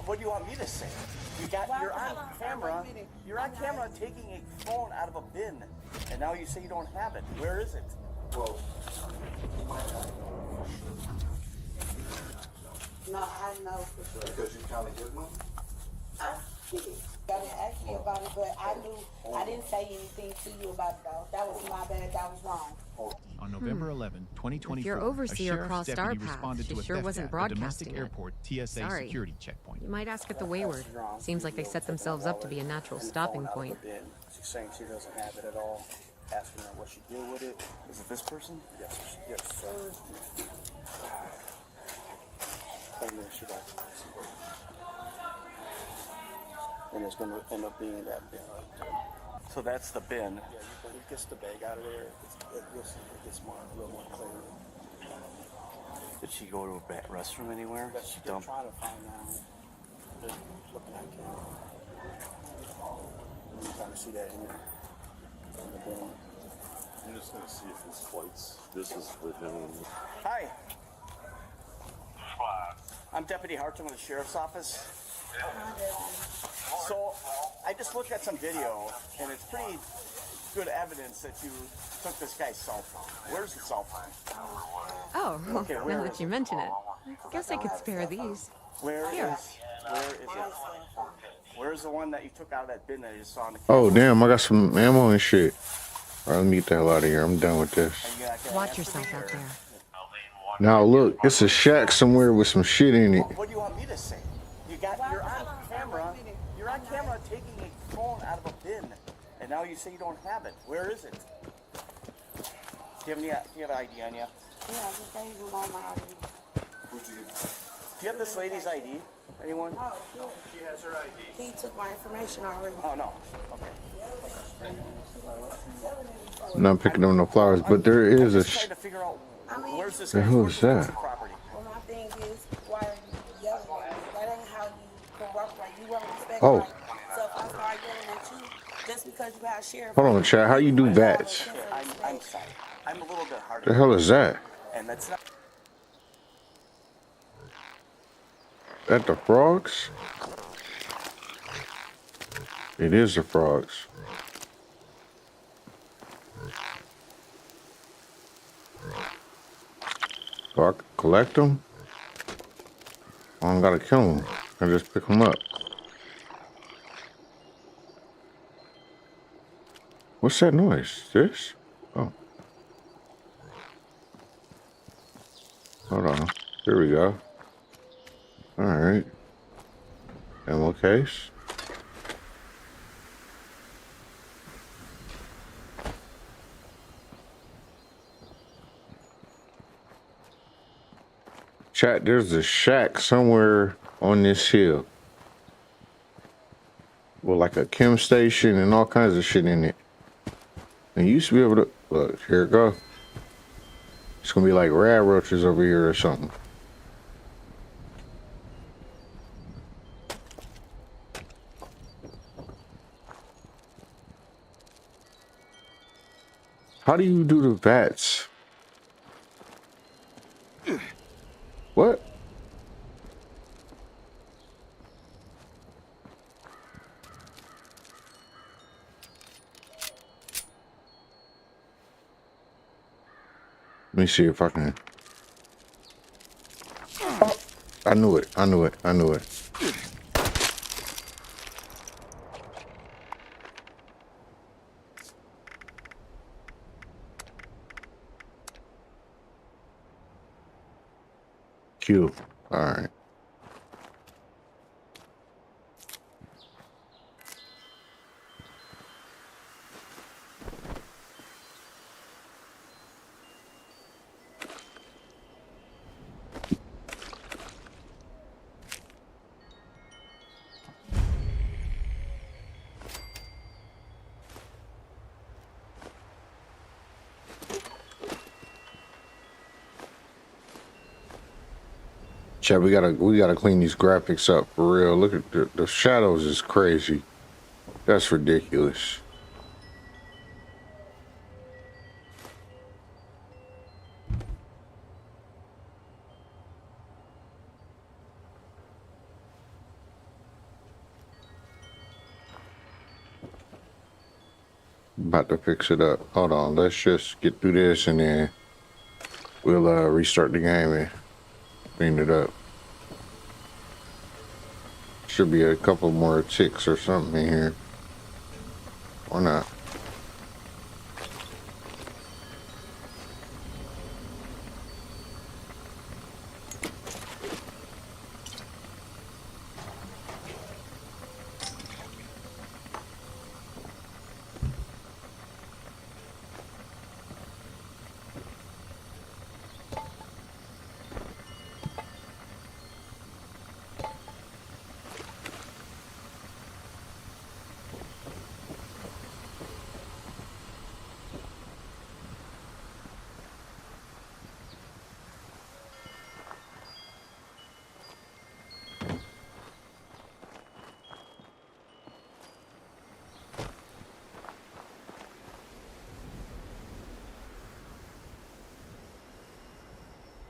What do you want me to say? You're on camera. You're on camera taking a phone out of a bin, and now you say you don't have it. Where is it? Well, no, I know for sure. Because you kind of give one. Y'all didn't ask me about it, but I didn't say anything to you about it, though. That was my bad. That was wrong. On November 11, 2024, If your overseer crossed our path, responded she to a sure theft wasn't at a broadcasting domestic it. airport TSA Sorry. security checkpoint. You might ask at the Wayward. Seems like they set themselves up to be a natural stopping point. She's saying she doesn't have it at all. Asking her what she did with it. Is it this person? Yes. Yes, sir. And then she got and it's going to end up being that bin right there. So that's the bin. Yeah, when he gets the bag out of there, it gets more, a little more clear. Did she go to a restroom anywhere? Yeah, she's trying to find out. Just looking at camera. I'm trying to see that in there. In the bin. I'm just going to see if this flights. This is with him. Hi. I'm Deputy Harton with the Sheriff's Office. So, I just looked at some video, and it's pretty good evidence that you took this guy's cell phone. Where's the cell phone? Oh, Okay, now that you mention it. Guess I could spare these. Where is Here. it? Where's the one that you took out of that bin that you just saw on the camera? Oh, damn, I got some ammo and shit. All right, let me get the hell out of here. I'm done with this. Watch yourself out there. Now, look, it's a shack somewhere with some shit in it. What do you want me to say? You're on camera. You're on camera taking a phone out of a bin, and now you say you don't have it. Where is it? Do you have ID on you? Yeah, I just gave him all my ID. Do you have this lady's ID? Anyone? Oh, sure. She has her ID. He took my information already. Oh, no. Okay. I'm not picking up no flowers, but there is a. Trying to figure out where's this The hell is that? property. Well, my thing is, why are you yelling at me? That ain't how you corrupt, like, you won't respect Oh. right. So if I start yelling at you, just because you have sheriff... Hold on, Chad. How you do VATS? I'm sorry. I'm a little bit hard. The hell is that? And that's not... That the frogs? It is the frogs. So I can collect them? I don't gotta kill them. I just pick them up. What's that noise? This? Oh. Hold on. Here we go. Alright. Ammo case. Chat, there's a shack somewhere on this hill. With like a chem station and all kinds of shit in it. And you used to be able to... Look, here it goes. It's gonna be like rad roaches over here or something. How do you do the VATS? What? Let me see if I can. Oh, I knew it. I knew it. I knew it. Q. All right. Chad, we gotta clean these graphics up for real. Look at the shadows is crazy. That's ridiculous. About to fix it up. Hold on, let's just get through this and then we'll restart the game and clean it up. Should be a couple more chicks or something in here. Or not.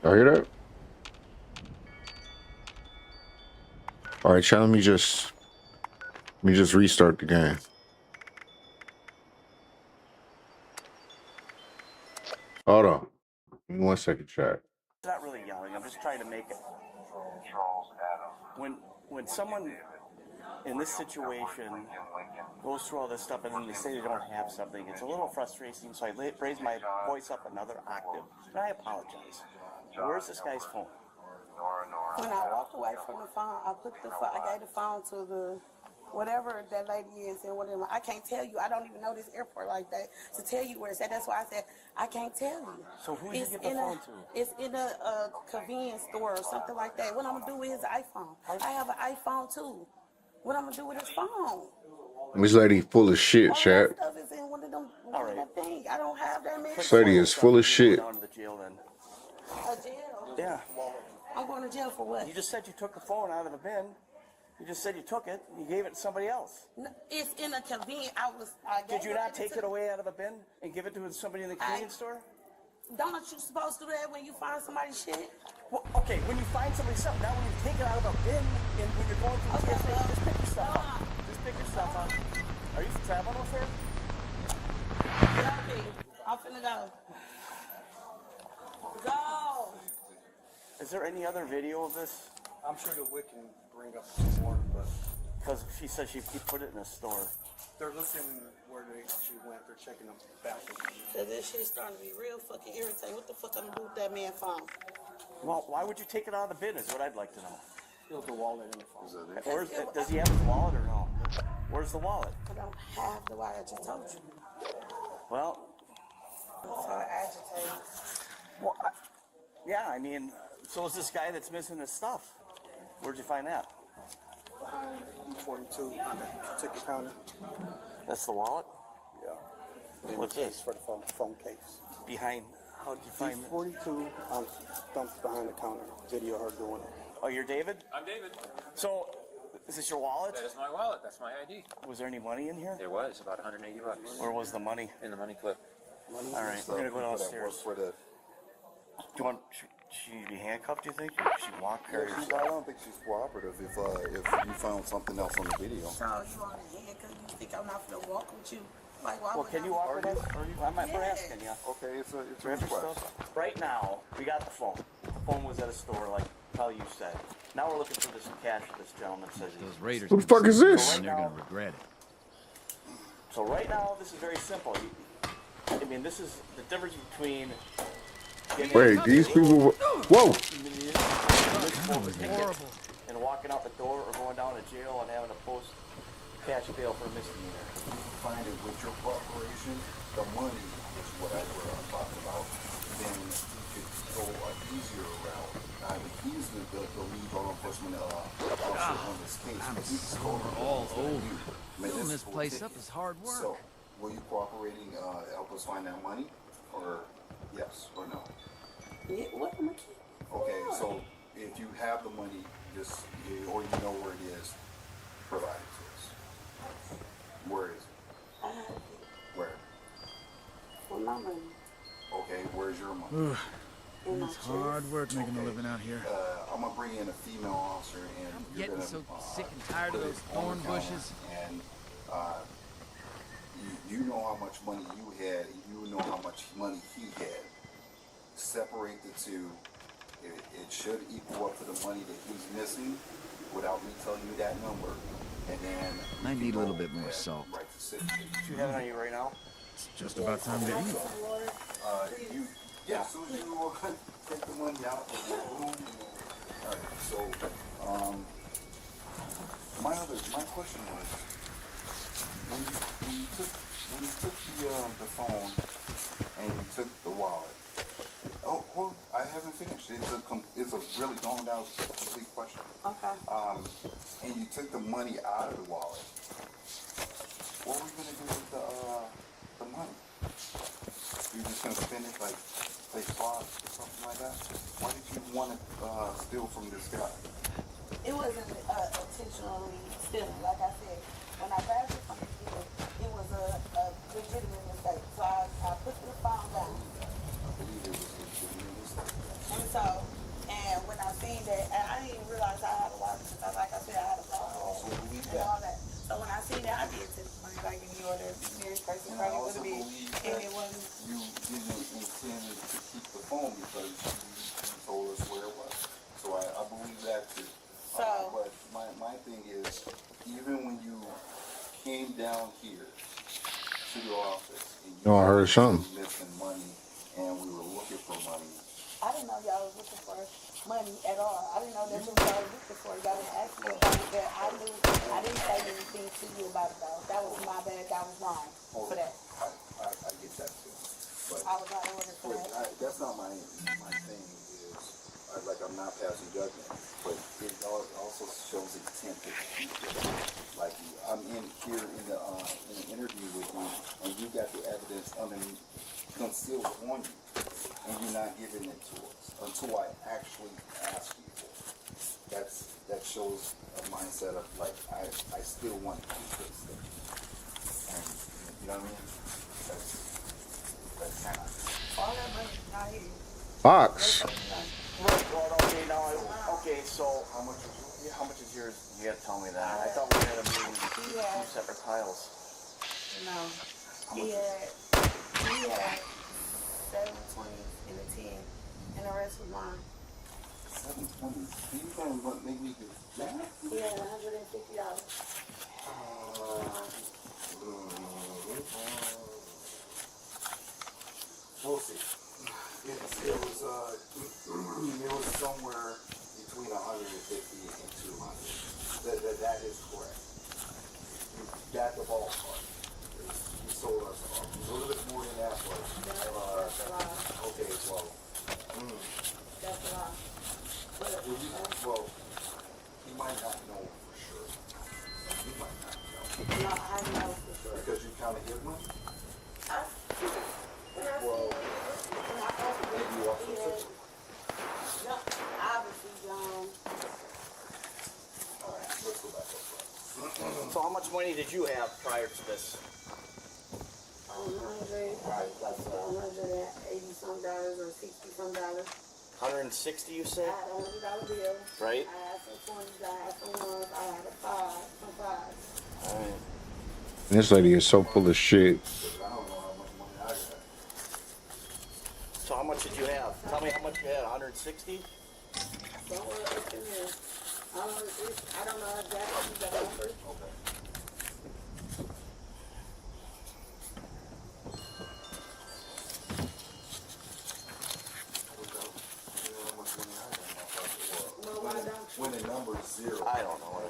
Y'all hear that? All right, child. Let me just restart the game. Hold on. Give me 1 second, chat. It's not really yelling. I'm just trying to make it. When someone in this situation goes through all this stuff and then they say they don't have something, it's a little frustrating. So I raise my voice up another octave, and I apologize. Where's this guy's phone? When I walked away from the phone, I gave the phone to the whatever that lady is and whatever. I can't tell you. I don't even know this airport like that to tell you where it's at. That's why I said I can't tell you. So who did you get the phone to? It's in a convenience store or something like that. What I'm gonna do with his iPhone? I have an iPhone too. What I'm gonna do with his phone? This lady full of shit, chat. Stuff is in one of them. All right. Thing. I don't have that many. This lady is full of shit. Down to the jail then. A jail? Yeah. I'm going to jail for what? You just said you took the phone out of the bin. You just said you took it. You gave it to somebody else. No, it's in a convenience. Did you not take it away out of the bin and give it to somebody in the convenience store? Don't you supposed to do that when you find somebody's shit? Well, okay, when you find somebody's stuff, now when you take it out of a bin and when you're going through the TSA, just pick your stuff up. Just pick your stuff up. Are you traveling with her? Yeah, I'm finna go. Go! Is there any other video of this? I'm sure the WIC can bring up some more, but... Because she said she put it in a store. They're looking where she went. They're checking them back. Cause this shit's starting to be real fucking irritating. What the fuck I'm gonna do with that man's phone? Well, why would you take it out of the bin is what I'd like to know. He'll the wallet in the phone. Does he have his wallet or no? Where's the wallet? I don't have the wallet. I just told you. Well... I'm so agitated. Well, yeah, I mean, so is this guy that's missing his stuff. Where'd you find that? 42 on the ticket counter. That's the wallet? Yeah. What's this? For the phone case. Behind, how did you find it? 42 dumped behind the counter. Video her doing it. Oh, you're David? I'm David. So, is this your wallet? That is my wallet. That's my ID. Was there any money in here? There was, about 180 bucks. Where was the money? In the money clip. All right, we're gonna go downstairs. Do you want? Should she be handcuffed? Do you think? Or should she walk her? I don't think she's cooperative. If you found something else on the video. So you want to handcuff? You think I'm not gonna walk with you? Like, why well, can you walk with us? We're asking you. Okay, it's a request. Right now, we got the phone. The phone was at a store, like how you said. Now we're looking for this cash that this gentleman says. Those Raiders. Who the fuck is this? So they're gonna regret it. So right now, this is very simple. I mean, this is the difference between. Wait, these people. Whoa! Horrible. And walking out the door or going down to jail and having to post cash bail for a misdemeanor. Find it with your cooperation. The money is what we're talking about. Then you could go an easier route. Now, he's the lead law enforcement officer on this case. I'm sore all over. Filling this place up is hard work. So, will you cooperating help us find that money? Or yes or no? Yeah, what am I keeping? Okay, so if you have the money, or you know where it is, provide it to us. Where is it? I have it. Where? For my money. Okay, where's your money? It's hard work making a living out here. I'm gonna bring in a female officer, and I'm getting so sick and tired of those thorn bushes. And you know how much money you had, and you know how much money he had. Separate the two. It should equal up to the money that he's missing. without me telling you that number, and then I need a little bit more salt. right to sit. You have it on you right now? It's just about time to eat. Yeah, as soon as you take the money out of the room. All right, so my question was, when you took the phone and you took the wallet. Oh, well, I haven't finished. It's a really going down complete question. Okay. And you took the money out of the wallet. What were you gonna do with the money? You're just gonna spend it like play slots or something like that? Why did you want to steal from this guy? It wasn't intentionally stealing. Like I said, when I grabbed it from the kid, it was a legitimate mistake. So I put the phone down. I believe it was a legitimate mistake. And so, and when I seen that, and I didn't even realize I had a wallet because, like I said, I had a phone and all that. So when I seen that, I did take the money like any other married person And I probably would also have been. believe And that it was. you didn't intend to keep the phone because you told us where it was. So I believe that too. So. But my thing is, even when you came down here to your office and you I heard were something. missing money and we were looking for money. I didn't know y'all was looking for money at all. I didn't know that's what y'all was looking for. Y'all didn't ask me about it, but I didn't say anything to you about it though. That was my bad. That was wrong for that. I get that too. But I was not ordered for that. that's not my thing is, like I'm not passing judgment, but it also shows intent to keep it. Like I'm in here in an interview with you and you got the evidence underneath concealed on you and you're not giving it to us until I actually ask you for it. That shows a mindset of like I still want to keep this thing. And you know what I mean? That's kind of All that money is not here. Fox. Right, well, okay, now, so how much is yours? You gotta tell me that. I thought we had a meeting, two separate piles. No. He had 720 and a 10, and the rest was mine. 720. You gonna make me do that? He had $150. We'll see. It was somewhere between 150 and 200. That is correct. You got the ballpark. You sold us a little bit more than that, but That's a lie. okay, well. That's a lie. Well, you might not know for sure. You might not know. No, I know for sure. Because you counted his money? Well, maybe you also took it. No, obviously, John. All right, let's go back up. So how much money did you have prior to this? 100, probably close to $180 some dollars or $60 some dollars. 160, you say? I had a $100 bill. Right. I had some 20s, I had some ones, I had some fives. All right. This lady is so full of shit. So how much did you have? Tell me how much you had. 160? Somewhere up in there. I don't know exactly the number. Okay. When the number is 0. I don't know.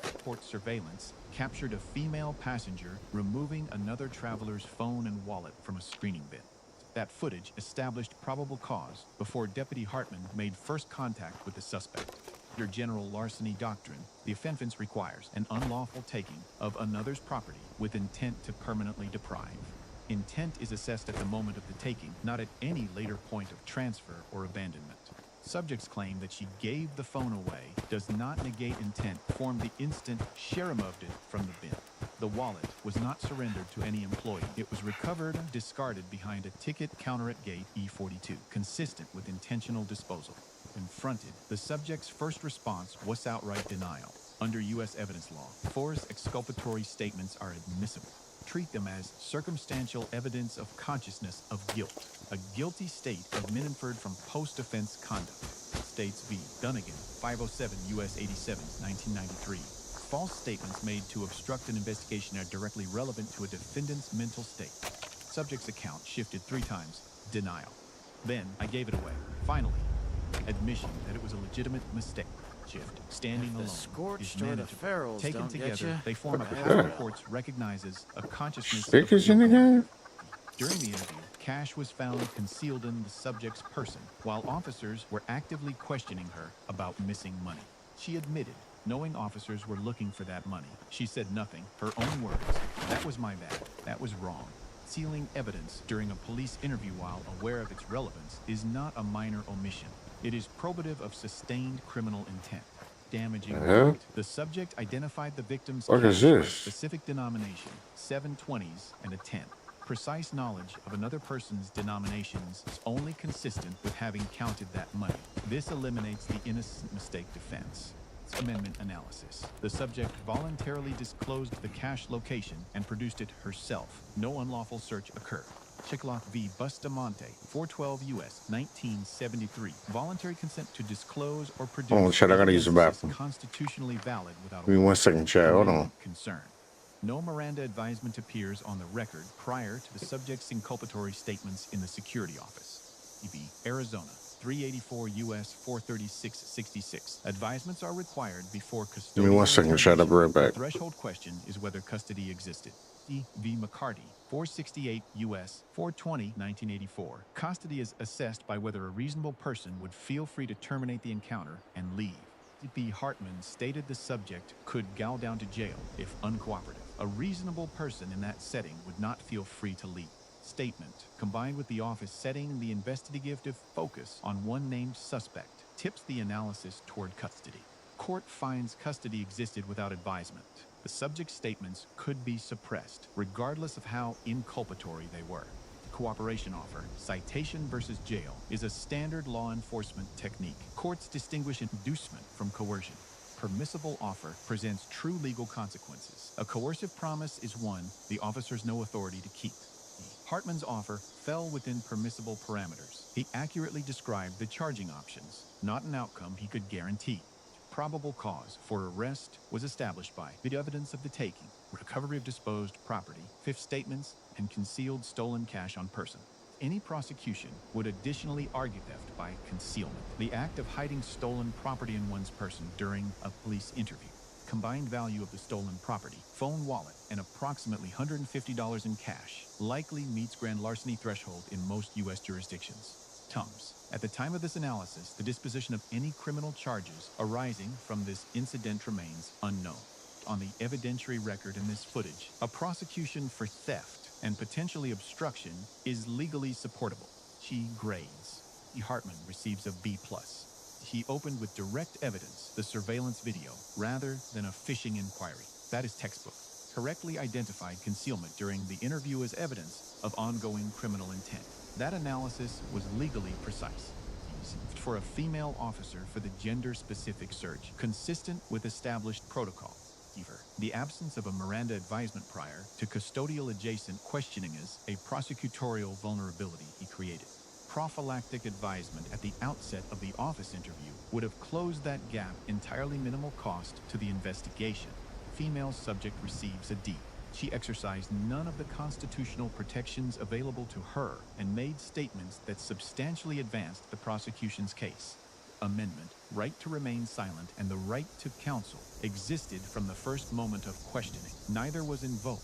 Airport surveillance captured a female passenger removing another traveler's phone and wallet from a screening bin. That footage established probable cause before Deputy Hartman made first contact with the suspect. Under general larceny doctrine, the offense requires an unlawful taking of another's property with intent to permanently deprive. Intent is assessed at the moment of the taking, not at any later point of transfer or abandonment. Subject's claim that she gave the phone away does not negate intent formed the instant she removed it from the bin. The wallet was not surrendered to any employee. It was recovered and discarded behind a ticket counter at gate E42, consistent with intentional disposal. Confronted, the subject's first response was outright denial. Under U.S. evidence law, forced exculpatory statements are admissible. Treat them as circumstantial evidence of consciousness of guilt, a guilty state of Minford from post-offense conduct. States v. Dunnigan, 507 U.S. 87, 1993. False statements made to obstruct an investigation are directly relevant to a defendant's mental state. Subject's account shifted 3 times. Denial. Then, I gave it away. Finally, admission that it was a legitimate mistake. Shift. Standing alone scorched is or the manageable. ferals Taken don't get together, ya. they form a Yeah. pattern reports recognizes a consciousness of Stickers in guilt. the game? During the interview, cash was found concealed in the subject's person, while officers were actively questioning her about missing money. She admitted, knowing officers were looking for that money. She said nothing, her own words. That was my bad. That was wrong. Concealing evidence during a police interview while aware of its relevance is not a minor omission. It is probative of sustained criminal intent. Damaging hell? The subject identified the victim's What is cash by a this? specific denomination, 720s and a 10. Precise knowledge of another person's denominations is only consistent with having counted that money. This eliminates the innocent mistake defense. Amendment analysis. The subject voluntarily disclosed the cash location and produced it herself. No unlawful search occurred. Chiclock v. Bustamante, 412 U.S., 1973. Voluntary consent to disclose or produce Hold on, Chad, I gotta use the evidence is bathroom. constitutionally valid without a Give me 1 second, Chad. Hold on. amendment concern. No Miranda advisement appears on the record prior to the subject's inculpatory statements in the security office. E.B. Arizona, 384 U.S. 436-66. Advisements are required before custodial Give me 1 second, Chad. I'll be right The back. threshold question is whether custody existed. E. V. McCarty, 468 U.S. 420, 1984. Custody is assessed by whether a reasonable person would feel free to terminate the encounter and leave. C.P. Hartman stated the subject could go down to jail if uncooperative. A reasonable person in that setting would not feel free to leave. Statement, combined with the office setting the investigative focus on one named suspect, tips the analysis toward custody. Court finds custody existed without advisement. The subject's statements could be suppressed, regardless of how inculpatory they were. Cooperation offer, citation versus jail, is a standard law enforcement technique. Courts distinguish inducement from coercion. Permissible offer presents true legal consequences. A coercive promise is one the officer has no authority to keep. Hartman's offer fell within permissible parameters. He accurately described the charging options, not an outcome he could guarantee. Probable cause for arrest was established by the evidence of the taking, recovery of disposed property, fifth statements, and concealed stolen cash on person. Any prosecution would additionally argue theft by concealment, the act of hiding stolen property in one's person during a police interview. Combined value of the stolen property, phone, wallet, and approximately $150 in cash likely meets grand larceny threshold in most U.S. jurisdictions. Tums. At the time of this analysis, the disposition of any criminal charges arising from this incident remains unknown. On the evidentiary record in this footage, a prosecution for theft and potentially obstruction is legally supportable. She grades. E. Hartman receives a B+. He opened with direct evidence, the surveillance video, rather than a fishing inquiry. That is textbook. Correctly identified concealment during the interview as evidence of ongoing criminal intent. That analysis was legally precise. For a female officer for the gender-specific search, consistent with established protocol. The absence of a Miranda advisement prior to custodial adjacent questioning is a prosecutorial vulnerability he created. Prophylactic advisement at the outset of the office interview would have closed that gap entirely minimal cost to the investigation. Female subject receives a D. She exercised none of the constitutional protections available to her and made statements that substantially advanced the prosecution's case. Amendment, right to remain silent, and the right to counsel existed from the first moment of questioning. Neither was invoked.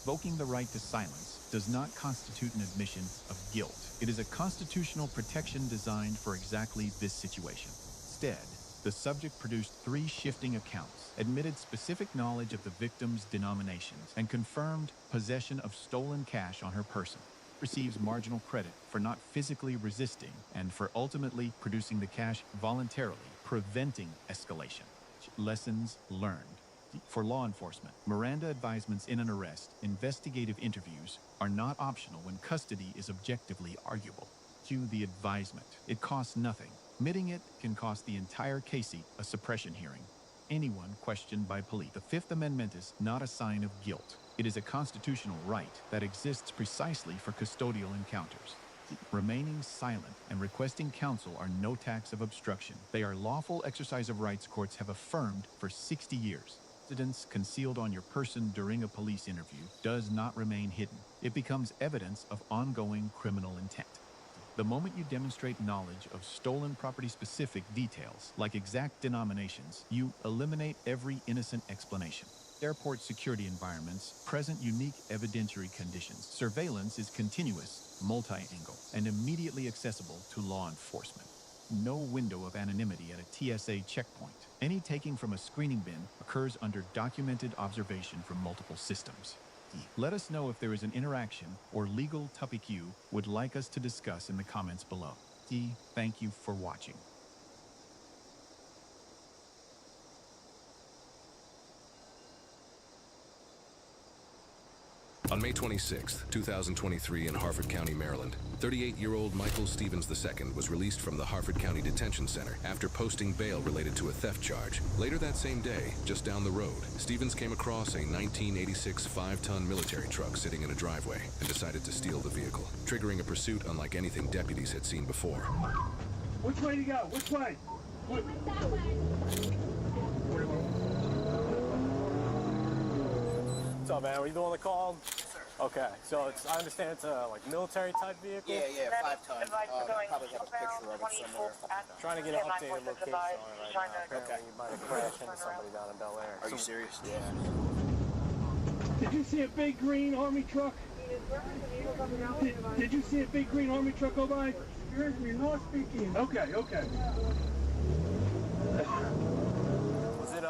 Invoking the right to silence does not constitute an admission of guilt. It is a constitutional protection designed for exactly this situation. Instead, the subject produced 3 shifting accounts, admitted specific knowledge of the victim's denominations, and confirmed possession of stolen cash on her person. Receives marginal credit for not physically resisting and for ultimately producing the cash voluntarily, preventing escalation. Lessons learned. For law enforcement, Miranda advisements in an arrest, investigative interviews, are not optional when custody is objectively arguable. Cue the advisement. It costs nothing. Omitting it can cost the entire case a suppression hearing. Anyone questioned by police. The Fifth Amendment is not a sign of guilt. It is a constitutional right that exists precisely for custodial encounters. Remaining silent and requesting counsel are no tax of obstruction. They are lawful exercise of rights courts have affirmed for 60 years. Evidence concealed on your person during a police interview does not remain hidden. It becomes evidence of ongoing criminal intent. The moment you demonstrate knowledge of stolen property-specific details, like exact denominations, you eliminate every innocent explanation. Airport security environments present unique evidentiary conditions. Surveillance is continuous, multi-angle, and immediately accessible to law enforcement. No window of anonymity at a TSA checkpoint. Any taking from a screening bin occurs under documented observation from multiple systems. Let us know if there is an interaction or legal topic you would like us to discuss in the comments below. Thank you for watching. On May 26, 2023 in Harford County, Maryland, 38-year-old Michael Stevens II was released from the Harford County Detention Center after posting bail related to a theft charge. Later that same day, just down the road, Stevens came across a 1986 5-ton military truck sitting in a driveway and decided to steal the vehicle, triggering a pursuit unlike anything deputies had seen before. Which way to go? Which way? What's up, man? Were you the one that called? Yes, sir. Okay, so I understand it's a military type vehicle? Yeah, 5-ton. Probably have a picture of it somewhere. Trying to get an updated location on it right now. Okay. You might have crashed into somebody down in Bel Air. Are you serious? Yeah. Did you see a big green army truck? Did you see a big green army truck go by? Excuse me, no speaking. Okay. Was it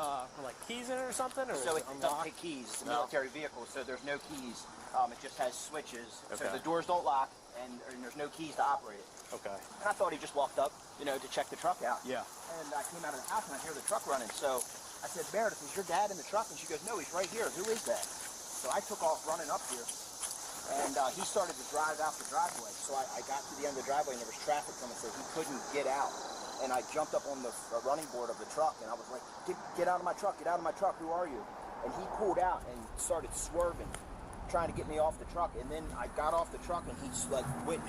like keys in it or something? Or So it doesn't take keys. It's a military vehicle, so there's no keys. It just has switches. So the doors don't lock, and there's no keys to operate it. Okay. And I thought he just walked up, to check the truck out. Yeah. And I came out of the house and I hear the truck running. So I said, Meredith, is your dad in the truck? And she goes, no, he's right here. Who is that? So I took off running up here. And he started to drive out the driveway. So I got to the end of the driveway and there was traffic coming, so he couldn't get out. And I jumped up on the running board of the truck and I was like, get out of my truck, get out of my truck, who are you? And he pulled out and started swerving, trying to get me off the truck. And then I got off the truck and he went